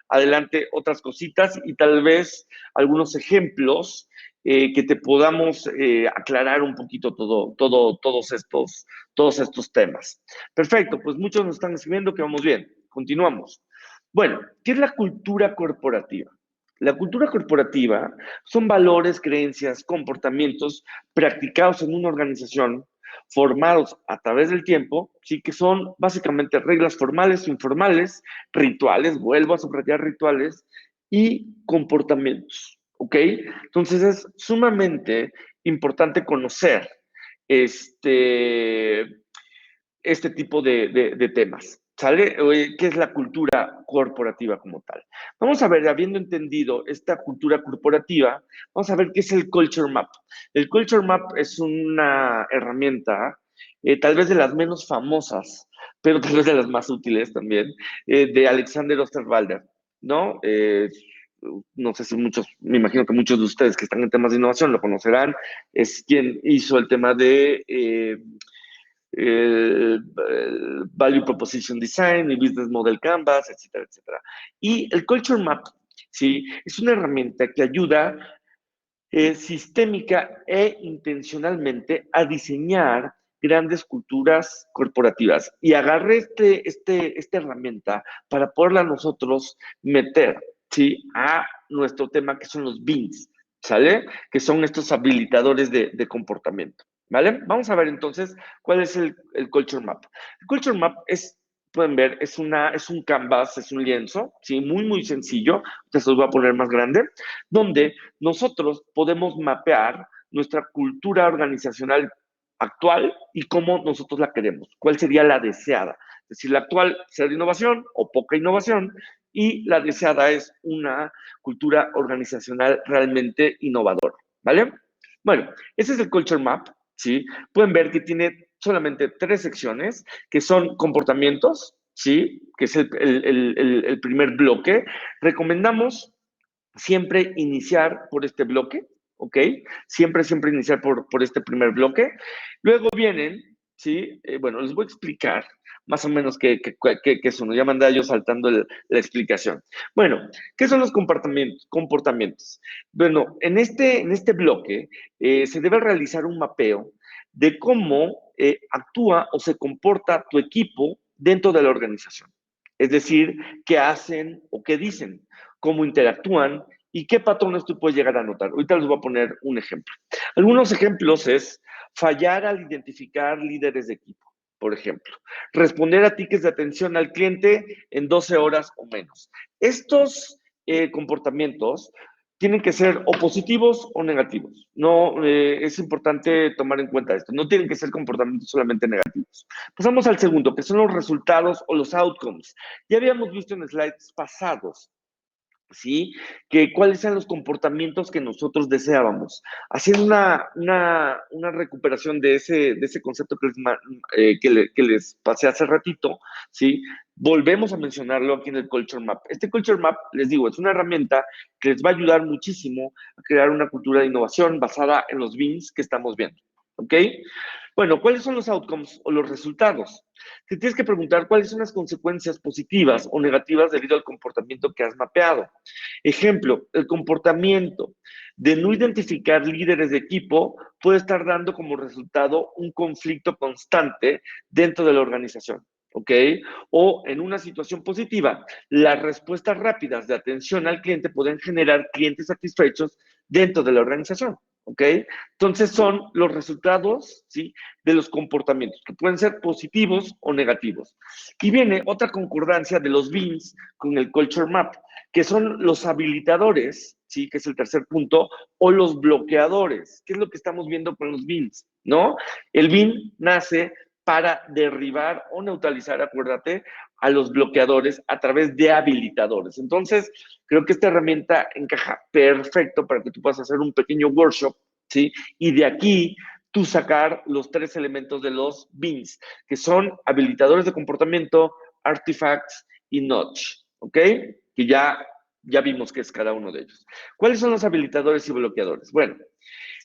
adelante otras cositas y tal vez algunos ejemplos que te podamos aclarar un poquito todos estos temas. Perfecto, pues muchos nos están escribiendo que vamos bien. Continuamos. Bueno, ¿qué es la cultura corporativa? La cultura corporativa son valores, creencias, comportamientos practicados en una organización, formados a través del tiempo, sí que son básicamente reglas formales, informales, rituales, vuelvo a subrayar rituales, y comportamientos, ¿ok? Entonces es sumamente importante conocer este, este tipo de temas. ¿Sale? ¿Qué es la cultura corporativa como tal? Vamos a ver, habiendo entendido esta cultura corporativa, vamos a ver qué es el Culture Map. El Culture Map es una herramienta, tal vez de las menos famosas, pero tal vez de las más útiles también, de Alexander Osterwalder, ¿no? No sé si muchos, me imagino que muchos de ustedes que están en temas de innovación lo conocerán, es quien hizo el tema de el Value Proposition Design, el Business Model Canvas, etcétera, etcétera. Y el Culture Map, ¿sí? Es una herramienta que ayuda sistémica e intencionalmente a diseñar grandes culturas corporativas. Y agarré esta herramienta para poderla nosotros meter, ¿sí? A nuestro tema que son los BINs, ¿sale? Que son estos habilitadores de comportamiento, ¿vale? Vamos a ver entonces cuál es el Culture Map. El Culture Map es, pueden ver, es un canvas, es un lienzo, ¿sí? Muy, muy sencillo. Entonces los voy a poner más grande, donde nosotros podemos mapear nuestra cultura organizacional actual y cómo nosotros la queremos, cuál sería la deseada. Es decir, la actual será de innovación o poca innovación y la deseada es una cultura organizacional realmente innovadora, ¿vale? Bueno, ese es el Culture Map, ¿sí? Pueden ver que tiene solamente 3 secciones, que son comportamientos, ¿sí? Que es el primer bloque. Recomendamos siempre iniciar por este bloque, ¿ok? Siempre iniciar por este primer bloque. Luego vienen, ¿sí? Bueno, les voy a explicar más o menos qué es uno. Ya me andaba yo saltando la explicación. Bueno, ¿qué son los comportamientos? Bueno, en este bloque se debe realizar un mapeo de cómo actúa o se comporta tu equipo dentro de la organización. Es decir, qué hacen o qué dicen, cómo interactúan y qué patrones tú puedes llegar a notar. Ahorita les voy a poner un ejemplo. Algunos ejemplos es fallar al identificar líderes de equipo, por ejemplo. Responder a tickets de atención al cliente en 12 horas o menos. Estos comportamientos tienen que ser o positivos o negativos. No, es importante tomar en cuenta esto. No tienen que ser comportamientos solamente negativos. Pasamos al segundo, que son los resultados o los outcomes. Ya habíamos visto en slides pasados, ¿sí? Que cuáles eran los comportamientos que nosotros deseábamos. Haciendo una recuperación de ese concepto que les pasé hace ratito, ¿sí? Volvemos a mencionarlo aquí en el Culture Map. Este Culture Map, les digo, es una herramienta que les va a ayudar muchísimo a crear una cultura de innovación basada en los BINs que estamos viendo, ¿ok? Bueno, ¿cuáles son los outcomes o los resultados? Te tienes que preguntar cuáles son las consecuencias positivas o negativas debido al comportamiento que has mapeado. Ejemplo, el comportamiento de no identificar líderes de equipo puede estar dando como resultado un conflicto constante dentro de la organización, ¿ok? O en una situación positiva, las respuestas rápidas de atención al cliente pueden generar clientes satisfechos dentro de la organización, ¿ok? Entonces son los resultados, ¿sí? De los comportamientos, que pueden ser positivos o negativos. Y viene otra concordancia de los BINs con el Culture Map, que son los habilitadores, ¿sí? Que es el tercer punto, o los bloqueadores. ¿Qué es lo que estamos viendo con los BINs? ¿No? El BIN nace para derribar o neutralizar, acuérdate, a los bloqueadores a través de habilitadores. Entonces, creo que esta herramienta encaja perfecto para que tú puedas hacer un pequeño workshop, ¿sí? Y de aquí tú sacar los tres elementos de los BINs, que son habilitadores de comportamiento, artifacts y notch, ¿ok? Que ya vimos qué es cada uno de ellos. ¿Cuáles son los habilitadores y bloqueadores? Bueno,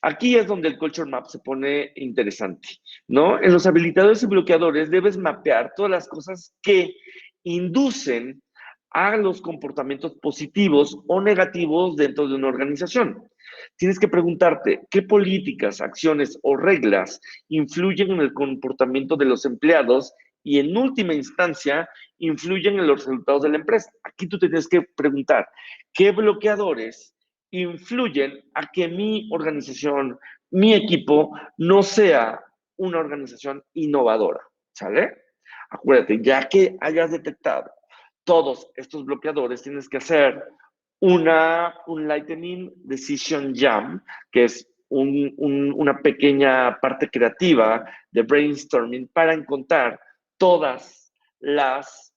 aquí es donde el Culture Map se pone interesante, ¿no? En los habilitadores y bloqueadores debes mapear todas las cosas que inducen a los comportamientos positivos o negativos dentro de una organización. Tienes que preguntarte qué políticas, acciones o reglas influyen en el comportamiento de los empleados y en última instancia influyen en los resultados de la empresa. Aquí tú te tienes que preguntar qué bloqueadores influyen a que mi organización, mi equipo, no sea una organización innovadora, ¿sale? Acuérdate, ya que hayas detectado todos estos bloqueadores, tienes que hacer un Lightning Decision Jam, que es una pequeña parte creativa de brainstorming para encontrar todas las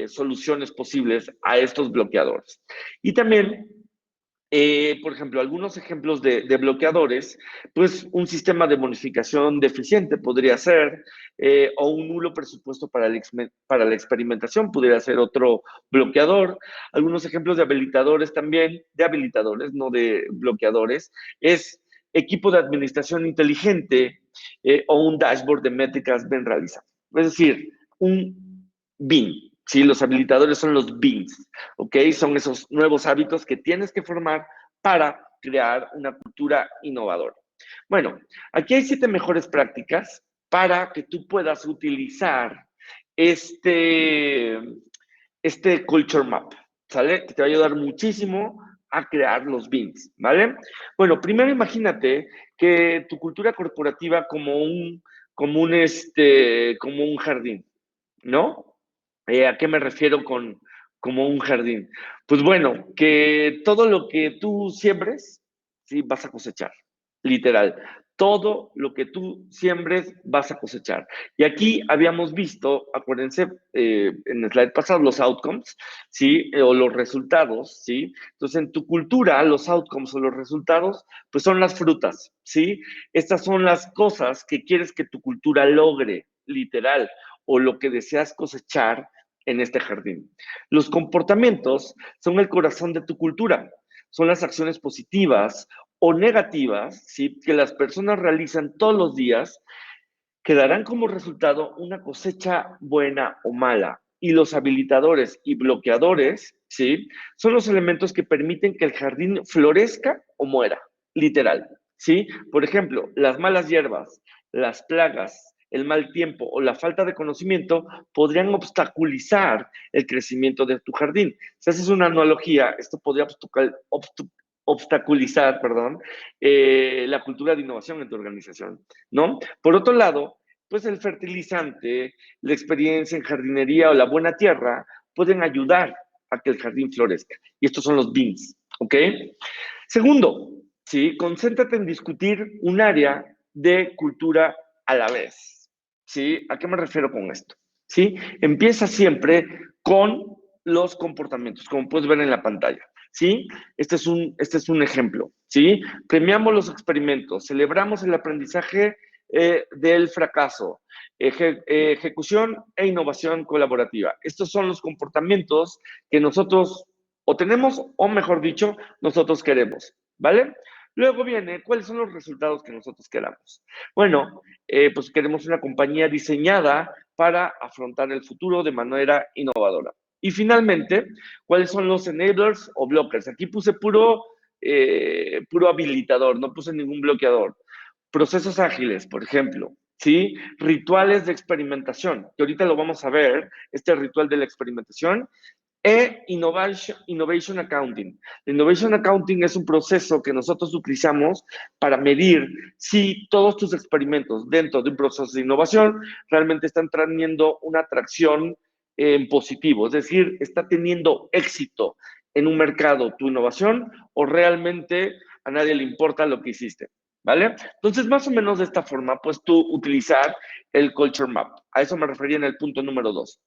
soluciones posibles a estos bloqueadores. Y también por ejemplo, algunos ejemplos de bloqueadores, pues un sistema de bonificación deficiente podría ser, o un nulo presupuesto para la experimentación podría ser otro bloqueador. Algunos ejemplos de habilitadores también, de habilitadores, no de bloqueadores, es equipo de administración inteligente o un dashboard de métricas bien realizado. Es decir, un BIM. Sí, los habilitadores son los BIMs. ¿Ok? Son esos nuevos hábitos que tienes que formar para crear una cultura innovadora. Bueno, aquí hay 7 mejores prácticas para que tú puedas utilizar este, este Culture Map, ¿sale? Que te va a ayudar muchísimo a crear los BINs, ¿vale? Bueno, primero imagínate que tu cultura corporativa como un jardín, ¿no? ¿A qué me refiero con como un jardín? Pues bueno, que todo lo que tú siembres, sí, vas a cosechar, literal. Todo lo que tú siembres, vas a cosechar. Y aquí habíamos visto, acuérdense, en el slide pasado, los outcomes, ¿sí? O los resultados, ¿sí? Entonces, en tu cultura, los outcomes o los resultados, pues son las frutas, ¿sí? Estas son las cosas que quieres que tu cultura logre, literal, o lo que deseas cosechar en este jardín. Los comportamientos son el corazón de tu cultura, son las acciones positivas o negativas, ¿sí? Que las personas realizan todos los días que darán como resultado una cosecha buena o mala. Y los habilitadores y bloqueadores, ¿sí? Son los elementos que permiten que el jardín florezca o muera, literal, ¿sí? Por ejemplo, las malas hierbas, las plagas, el mal tiempo o la falta de conocimiento podrían obstaculizar el crecimiento de tu jardín. Si haces una analogía, esto podría obstaculizar, perdón, la cultura de innovación en tu organización, ¿no? Por otro lado, pues el fertilizante, la experiencia en jardinería o la buena tierra pueden ayudar a que el jardín florezca. Y estos son los beans, ¿ok? Segundo, ¿sí? Concéntrate en discutir un área de cultura a la vez, ¿sí? ¿A qué me refiero con esto? ¿Sí? Empieza siempre con los comportamientos, como puedes ver en la pantalla, ¿sí? Este es un ejemplo, ¿sí? Premiamos los experimentos, celebramos el aprendizaje del fracaso, ejecución e innovación colaborativa. Estos son los comportamientos que nosotros o tenemos, o mejor dicho, nosotros queremos, ¿vale? Luego viene, ¿cuáles son los resultados que nosotros queramos? Bueno, pues queremos una compañía diseñada para afrontar el futuro de manera innovadora. Y finalmente, ¿cuáles son los enablers o blockers? Aquí puse puro habilitador, no puse ningún bloqueador. Procesos ágiles, por ejemplo, ¿sí? Rituales de experimentación, que ahorita lo vamos a ver, este ritual de la experimentación, Innovation Accounting. Innovation Accounting es un proceso que nosotros utilizamos para medir si todos tus experimentos dentro de un proceso de innovación realmente están teniendo una atracción en positivo, es decir, está teniendo éxito en un mercado tu innovación o realmente a nadie le importa lo que hiciste, ¿vale? Entonces, más o menos de esta forma, pues tú utilizar el Culture Map. A eso me refería en el punto número 2.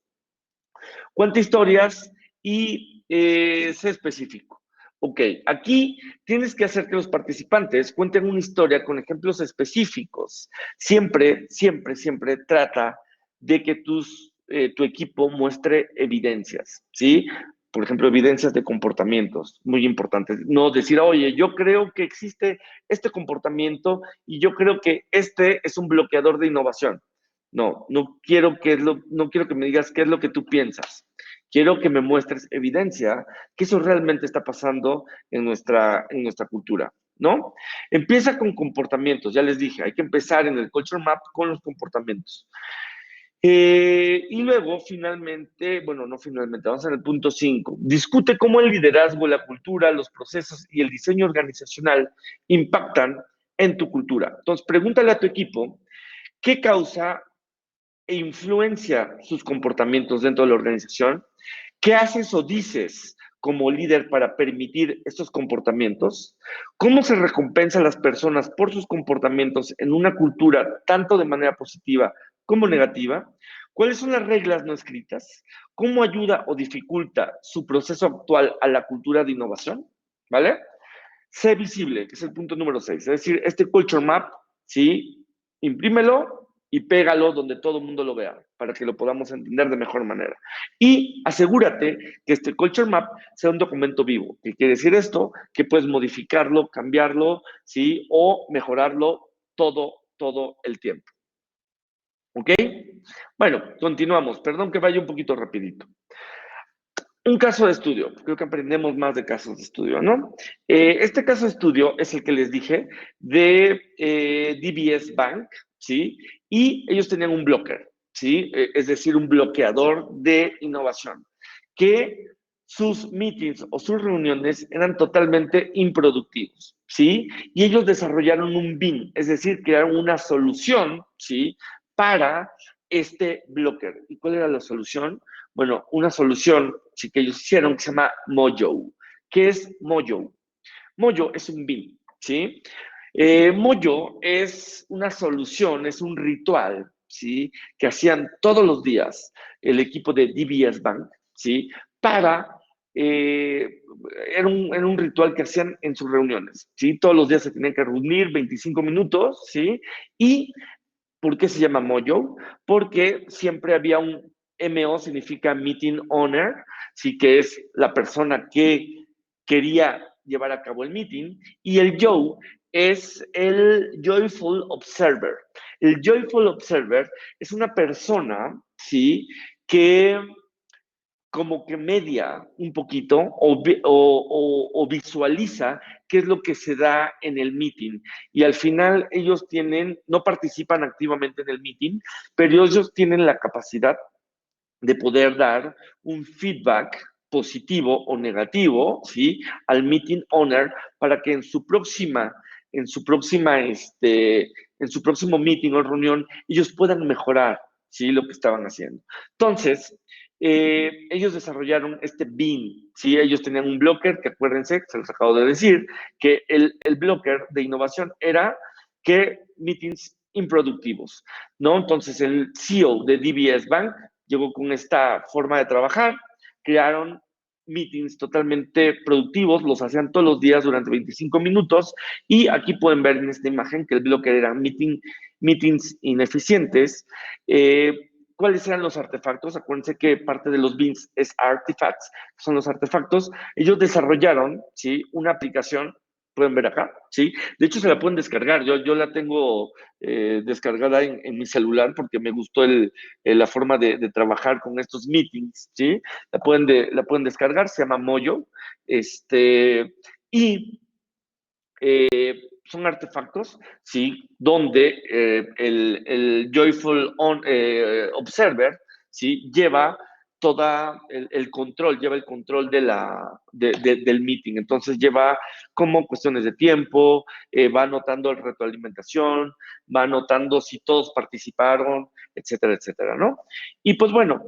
Cuenta historias y sé específico. Ok, aquí tienes que hacer que los participantes cuenten una historia con ejemplos específicos. Siempre, siempre, siempre trata de que tu equipo muestre evidencias, ¿sí? Por ejemplo, evidencias de comportamientos, muy importantes. No decir, oye, yo creo que existe este comportamiento y yo creo que este es un bloqueador de innovación. No, no quiero que me digas qué es lo que tú piensas. Quiero que me muestres evidencia que eso realmente está pasando en nuestra cultura, ¿no? Empieza con comportamientos, ya les dije, hay que empezar en el Culture Map con los comportamientos. Y luego, finalmente, bueno, no finalmente, vamos al punto 5. Discute cómo el liderazgo, la cultura, los procesos y el diseño organizacional impactan en tu cultura. Entonces, pregúntale a tu equipo qué causa e influencia sus comportamientos dentro de la organización. ¿Qué haces o dices como líder para permitir estos comportamientos? ¿Cómo se recompensa a las personas por sus comportamientos en una cultura tanto de manera positiva como negativa? ¿Cuáles son las reglas no escritas? ¿Cómo ayuda o dificulta su proceso actual a la cultura de innovación? ¿Vale? Sé visible, que es el punto número 6. Es decir, este culture map, ¿sí? Imprímelo y pégalo donde todo el mundo lo vea, para que lo podamos entender de mejor manera. Y asegúrate que este culture map sea un documento vivo. ¿Qué quiere decir esto? Que puedes modificarlo, cambiarlo, ¿sí? O mejorarlo todo el tiempo. ¿Ok? Bueno, continuamos. Perdón que vaya un poquito rapidito. Un caso de estudio, creo que aprendemos más de casos de estudio, ¿no? Este caso de estudio es el que les dije de DBS Bank, ¿sí? Y ellos tenían un blocker, ¿sí? Es decir, un bloqueador de innovación, que sus meetings o sus reuniones eran totalmente improductivos, ¿sí? Y ellos desarrollaron un BIM, es decir, crearon una solución, ¿sí? Para este blocker. ¿Y cuál era la solución? Bueno, una solución sí, que ellos hicieron que se llama Mojo. ¿Qué es Mojo? Mojo es un BIM, ¿sí? Mojo es una solución, es un ritual, ¿sí? Que hacían todos los días el equipo de DBS Bank, ¿sí? Para, era un ritual que hacían en sus reuniones, ¿sí? Todos los días se tenían que reunir 25 minutos, ¿sí? Y ¿por qué se llama Mojo? Porque siempre había un MO, significa Meeting Owner, sí que es la persona que quería llevar a cabo el meeting, y el Joe, es el Joyful Observer. El Joyful Observer es una persona, ¿sí?, que como que media un poquito o visualiza qué es lo que se da en el meeting. Y al final ellos no participan activamente en el meeting, pero ellos tienen la capacidad de poder dar un feedback positivo o negativo, ¿sí?, al meeting owner para que en su próximo meeting o reunión ellos puedan mejorar, ¿sí?, lo que estaban haciendo. Entonces, ellos desarrollaron este BIM, ¿sí? Ellos tenían un blocker que, acuérdense, se los acabo de decir, que el blocker de innovación era que meetings improductivos, ¿no? Entonces, el CEO de DBS Bank llegó con esta forma de trabajar, crearon meetings totalmente productivos, los hacían todos los días durante 25 minutos y aquí pueden ver en esta imagen que el bloque eran meetings ineficientes. ¿Cuáles eran los artefactos? Acuérdense que parte de los BIMs es artifacts, son los artefactos. Ellos desarrollaron, ¿sí?, una aplicación, pueden ver acá, ¿sí? De hecho, se la pueden descargar. Yo la tengo descargada en mi celular porque me gustó la forma de trabajar con estos meetings, ¿sí? La pueden descargar, se llama Mojo. Y son artefactos, ¿sí?, donde el Joyful Observer, ¿sí?, lleva lleva el control del meeting. Entonces lleva como cuestiones de tiempo, va anotando el retroalimentación, va anotando si todos participaron, etcétera, etcétera, ¿no? Y pues bueno,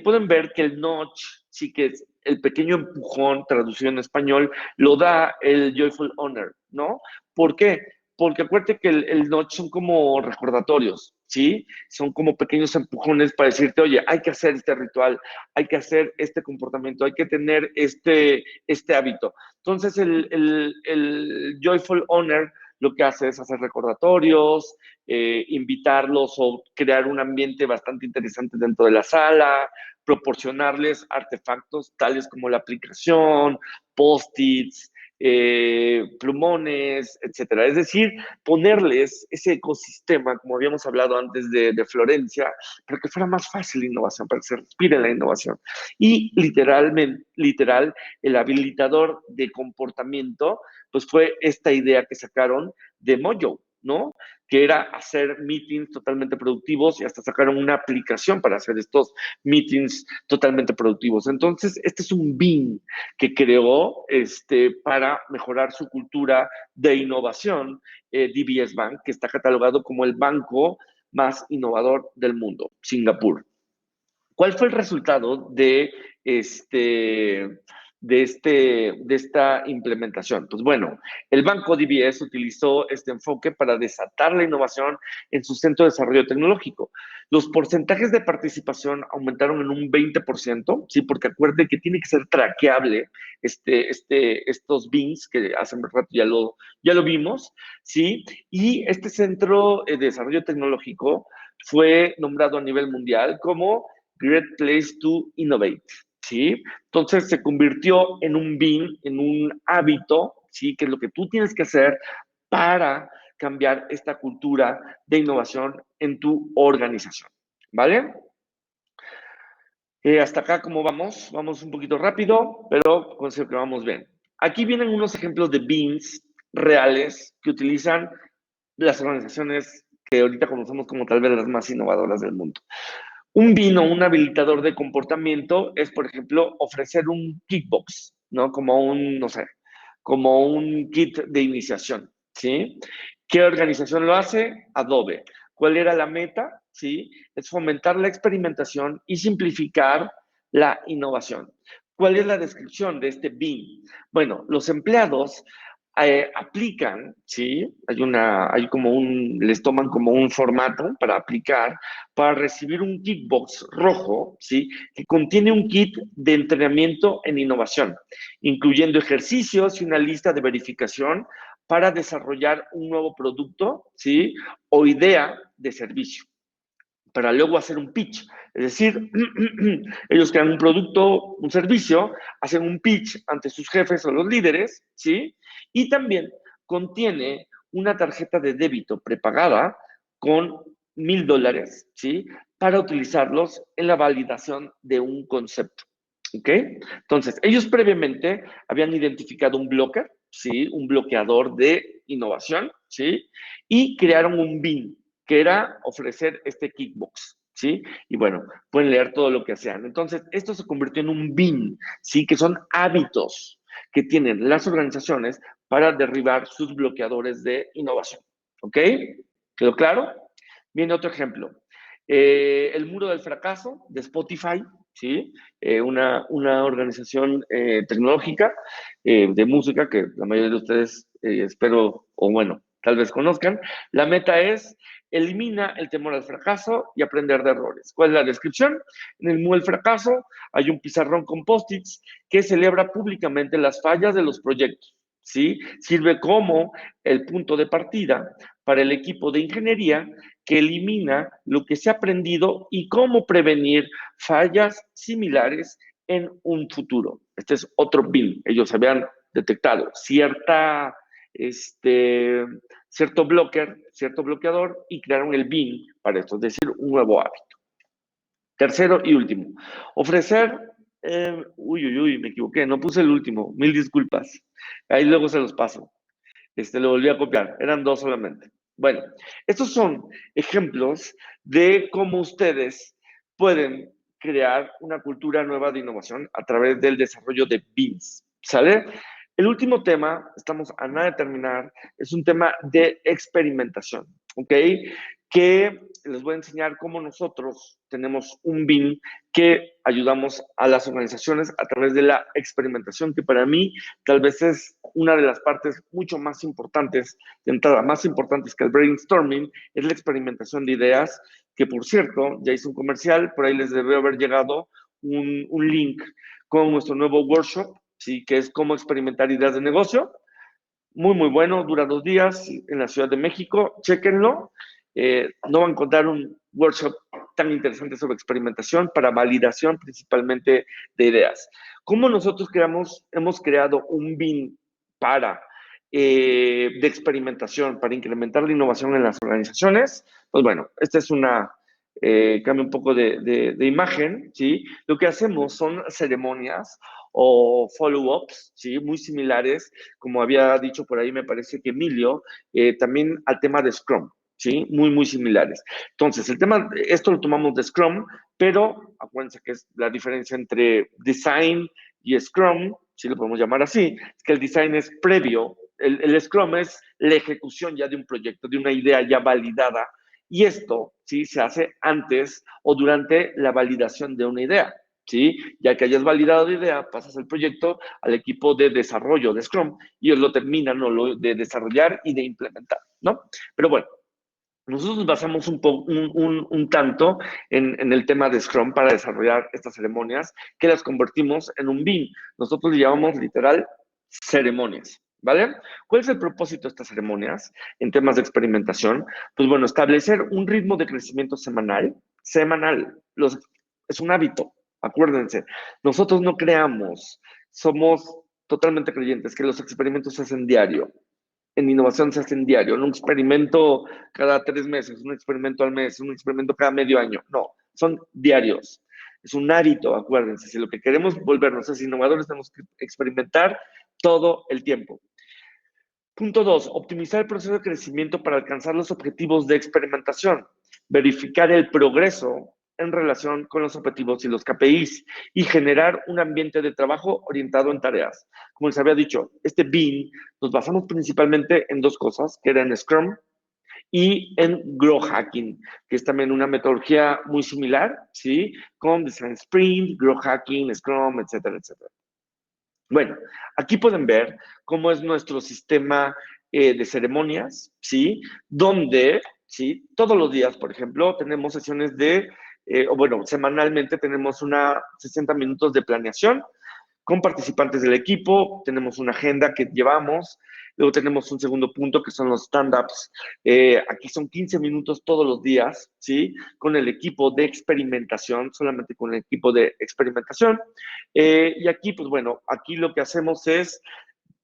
pueden ver que el notch, sí, que es el pequeño empujón traducido en español, lo da el Joyful Honor, ¿no? ¿Por qué? Porque acuérdate que el notch son como recordatorios, ¿sí? Son como pequeños empujones para decirte, oye, hay que hacer este ritual, hay que hacer este comportamiento, hay que tener este hábito. Entonces, el Joyful Honor lo que hace es hacer recordatorios, invitarlos o crear un ambiente bastante interesante dentro de la sala, proporcionarles artefactos tales como la aplicación, post-its, plumones, etcétera. Es decir, ponerles ese ecosistema, como habíamos hablado antes de Florencia, para que fuera más fácil la innovación, para que se respire la innovación. Y literal, el habilitador de comportamiento, pues fue esta idea que sacaron de Mojo, ¿no? Que era hacer meetings totalmente productivos y hasta sacaron una aplicación para hacer estos meetings totalmente productivos. Entonces, este es un BIM que creó para mejorar su cultura de innovación, DBS Bank, que está catalogado como el banco más innovador del mundo, Singapur. ¿Cuál fue el resultado de esta implementación? Pues bueno, el banco DBS utilizó este enfoque para desatar la innovación en su centro de desarrollo tecnológico. Los porcentajes de participación aumentaron en un 20%, ¿sí? Porque acuérdense que tiene que ser traqueable estos BINs, que hace un rato ya lo vimos, ¿sí? Y este centro de desarrollo tecnológico fue nombrado a nivel mundial como Great Place to Innovate, ¿sí? Entonces se convirtió en un BIM, en un hábito, ¿sí? Que es lo que tú tienes que hacer para cambiar esta cultura de innovación en tu organización, ¿vale? Hasta acá, ¿cómo vamos? Vamos un poquito rápido, pero considero que vamos bien. Aquí vienen unos ejemplos de BIMs reales que utilizan las organizaciones que ahorita conocemos como tal vez las más innovadoras del mundo. Un vino, un habilitador de comportamiento es, por ejemplo, ofrecer un kickbox, ¿no? No sé, como un kit de iniciación, ¿sí? ¿Qué organización lo hace? Adobe. ¿Cuál era la meta? ¿Sí? Es fomentar la experimentación y simplificar la innovación. ¿Cuál es la descripción de este BIM? Bueno, los empleados aplican, ¿sí? Les toman como un formato para aplicar, para recibir un kitbox rojo, ¿sí? Que contiene un kit de entrenamiento en innovación, incluyendo ejercicios y una lista de verificación para desarrollar un nuevo producto, ¿sí? O idea de servicio, para luego hacer un pitch. Es decir, ellos crean un producto, un servicio, hacen un pitch ante sus jefes o los líderes, ¿sí? Y también contiene una tarjeta de débito prepagada con $1,000, ¿sí? Para utilizarlos en la validación de un concepto. ¿Ok? Entonces, ellos previamente habían identificado un blocker, ¿sí? Un bloqueador de innovación, ¿sí? Y crearon un BIN, que era ofrecer este kickbox, ¿sí? Y bueno, pueden leer todo lo que hacían. Entonces, esto se convirtió en un BIN, ¿sí? Que son hábitos que tienen las organizaciones para derribar sus bloqueadores de innovación. ¿Ok? ¿Quedó claro? Viene otro ejemplo. El muro del fracaso de Spotify, ¿sí? Una organización tecnológica de música que la mayoría de ustedes espero, o bueno, tal vez conozcan. La meta es elimina el temor al fracaso y aprender de errores. ¿Cuál es la descripción? En el muro del fracaso hay un pizarrón con post-its que celebra públicamente las fallas de los proyectos. ¿Sí? Sirve como el punto de partida para el equipo de ingeniería que elimina lo que se ha aprendido y cómo prevenir fallas similares en un futuro. Este es otro BIM. Ellos habían detectado cierto bloqueador y crearon el BIM para esto, es decir, un nuevo hábito. Tercero y último, ofrecer, me equivoqué, no puse el último, mil disculpas. Ahí luego se los paso. Lo volví a copiar, eran dos solamente. Bueno, estos son ejemplos de cómo ustedes pueden crear una cultura nueva de innovación a través del desarrollo de BIMs, ¿sale? El último tema, estamos a nada de terminar, es un tema de experimentación, ¿ok? Que les voy a enseñar cómo nosotros tenemos un BIM que ayudamos a las organizaciones a través de la experimentación, que para mí tal vez es una de las partes mucho más importantes, de entrada, más importantes que el brainstorming, es la experimentación de ideas, que por cierto, ya hice un comercial, por ahí les debe haber llegado un link con nuestro nuevo workshop, ¿sí? Que es cómo experimentar ideas de negocio. Muy, muy bueno, dura 2 días en la Ciudad de México, chéquenlo. No van a encontrar un workshop tan interesante sobre experimentación para validación principalmente de ideas. ¿Cómo nosotros hemos creado un BIM de experimentación para incrementar la innovación en las organizaciones? Pues bueno, esta es cambia un poco de imagen, ¿sí? Lo que hacemos son ceremonias o follow-ups, ¿sí? Muy similares, como había dicho por ahí, me parece que Emilio, también al tema de Scrum, ¿sí? Muy, muy similares. Entonces, esto lo tomamos de Scrum, pero acuérdense que es la diferencia entre Design y Scrum, si lo podemos llamar así, es que el Design es previo, el Scrum es la ejecución ya de un proyecto, de una idea ya validada, y esto, ¿sí? Se hace antes o durante la validación de una idea, ¿sí? Ya que hayas validado la idea, pasas el proyecto al equipo de desarrollo de Scrum y ellos lo terminan de desarrollar y de implementar, ¿no? Pero bueno, nosotros nos basamos un tanto en el tema de Scrum para desarrollar estas ceremonias que las convertimos en un BIM. Nosotros le llamamos literal ceremonias, ¿vale? ¿Cuál es el propósito de estas ceremonias en temas de experimentación? Pues bueno, establecer un ritmo de crecimiento semanal. Es un hábito, acuérdense. Nosotros no creamos, somos totalmente creyentes que los experimentos se hacen diario. En innovación se hace en diario, no un experimento cada 3 meses, un experimento al mes, un experimento cada medio año. No, son diarios. Es un hábito, acuérdense. Si lo que queremos volvernos es innovadores, tenemos que experimentar todo el tiempo. Punto 2, optimizar el proceso de crecimiento para alcanzar los objetivos de experimentación. Verificar el progreso en relación con los objetivos y los KPIs y generar un ambiente de trabajo orientado en tareas. Como les había dicho, este BIM nos basamos principalmente en 2 cosas, que eran Scrum y en Growth Hacking, que es también una metodología muy similar, ¿sí? Con Design Sprint, Growth Hacking, Scrum, etcétera, etcétera. Bueno, aquí pueden ver cómo es nuestro sistema de ceremonias, ¿sí? Donde, ¿sí? Todos los días, por ejemplo, tenemos sesiones semanalmente tenemos 60 minutos de planeación con participantes del equipo, tenemos una agenda que llevamos, luego tenemos un segundo punto que son los stand-ups, aquí son 15 minutos todos los días, ¿sí? Con el equipo de experimentación, solamente con el equipo de experimentación, y aquí, pues bueno, aquí lo que hacemos es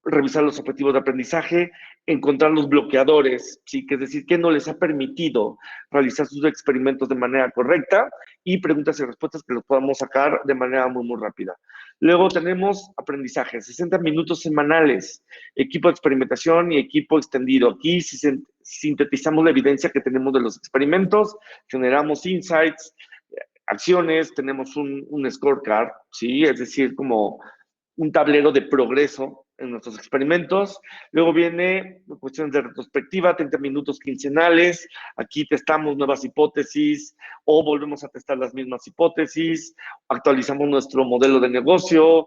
revisar los objetivos de aprendizaje, encontrar los bloqueadores, ¿sí? Que es decir, qué no les ha permitido realizar sus experimentos de manera correcta y preguntas y respuestas que los podamos sacar de manera muy, muy rápida. Luego tenemos aprendizaje, 60 minutos semanales, equipo de experimentación y equipo extendido. Aquí sintetizamos la evidencia que tenemos de los experimentos, generamos insights, acciones, tenemos un scorecard, ¿sí? Es decir, como un tablero de progreso en nuestros experimentos. Luego viene cuestiones de retrospectiva, 30 minutos quincenales. Aquí testamos nuevas hipótesis o volvemos a testar las mismas hipótesis, actualizamos nuestro modelo de negocio.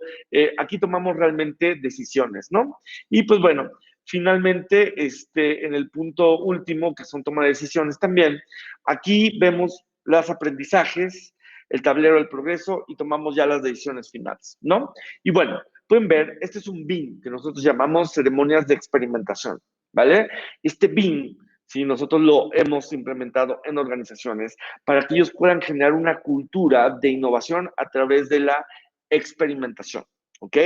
Aquí tomamos realmente decisiones, ¿no? Y pues bueno, finalmente, en el punto último, que son toma de decisiones también, aquí vemos los aprendizajes, el tablero del progreso y tomamos ya las decisiones finales, ¿no? Y bueno, pueden ver, este es un BIM que nosotros llamamos ceremonias de experimentación, ¿vale? Este BIM, si nosotros lo hemos implementado en organizaciones para que ellos puedan generar una cultura de innovación a través de la experimentación, ¿ok?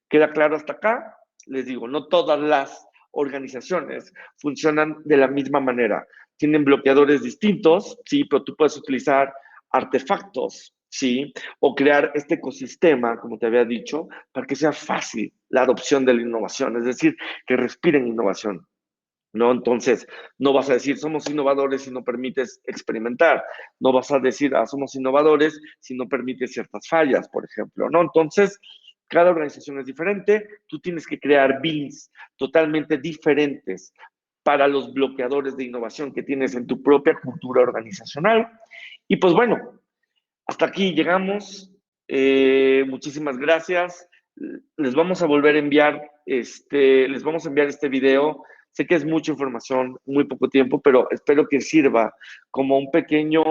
¿Queda claro hasta acá? Les digo, no todas las organizaciones funcionan de la misma manera. Tienen bloqueadores distintos, sí, pero tú puedes utilizar artefactos, ¿sí? O crear este ecosistema, como te había dicho, para que sea fácil la adopción de la innovación, es decir, que respiren innovación, ¿no? Entonces, no vas a decir, somos innovadores si no permites experimentar, no vas a decir, somos innovadores si no permites ciertas fallas, por ejemplo, ¿no? Entonces, cada organización es diferente, tú tienes que crear BIMs totalmente diferentes para los bloqueadores de innovación que tienes en tu propia cultura organizacional. Y pues bueno, hasta aquí llegamos. Muchísimas gracias. Les vamos a volver a enviar les vamos a enviar este video. Sé que es mucha información, muy poco tiempo, pero espero que sirva como un pequeño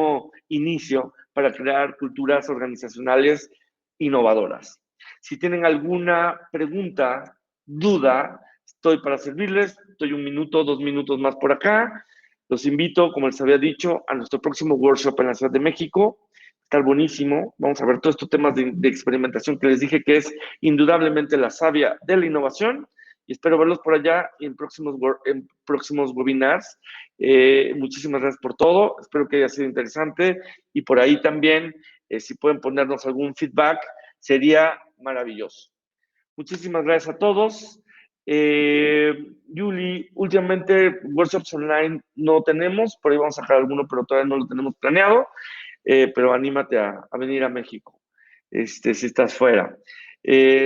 inicio para crear culturas organizacionales innovadoras. Si tienen alguna pregunta, duda, estoy para servirles. Estoy 1 minuto, 2 minutos más por acá. Los invito, como les había dicho, a nuestro próximo workshop en la Ciudad de México. Estar buenísimo. Vamos a ver todos estos temas de experimentación que les dije que es indudablemente la savia de la innovación. Y espero verlos por allá en próximos webinars. Muchísimas gracias por todo. Espero que haya sido interesante. Y por ahí también, si pueden ponernos algún feedback, sería maravilloso. Muchísimas gracias a todos. Yuli, últimamente workshops online no tenemos, por ahí vamos a sacar alguno, pero todavía no lo tenemos planeado. Pero anímate a venir a México, si estás fuera.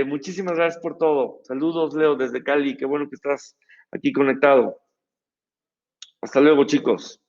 Muchísimas gracias por todo. Saludos, Leo, desde Cali. Qué bueno que estás aquí conectado. Hasta luego, chicos.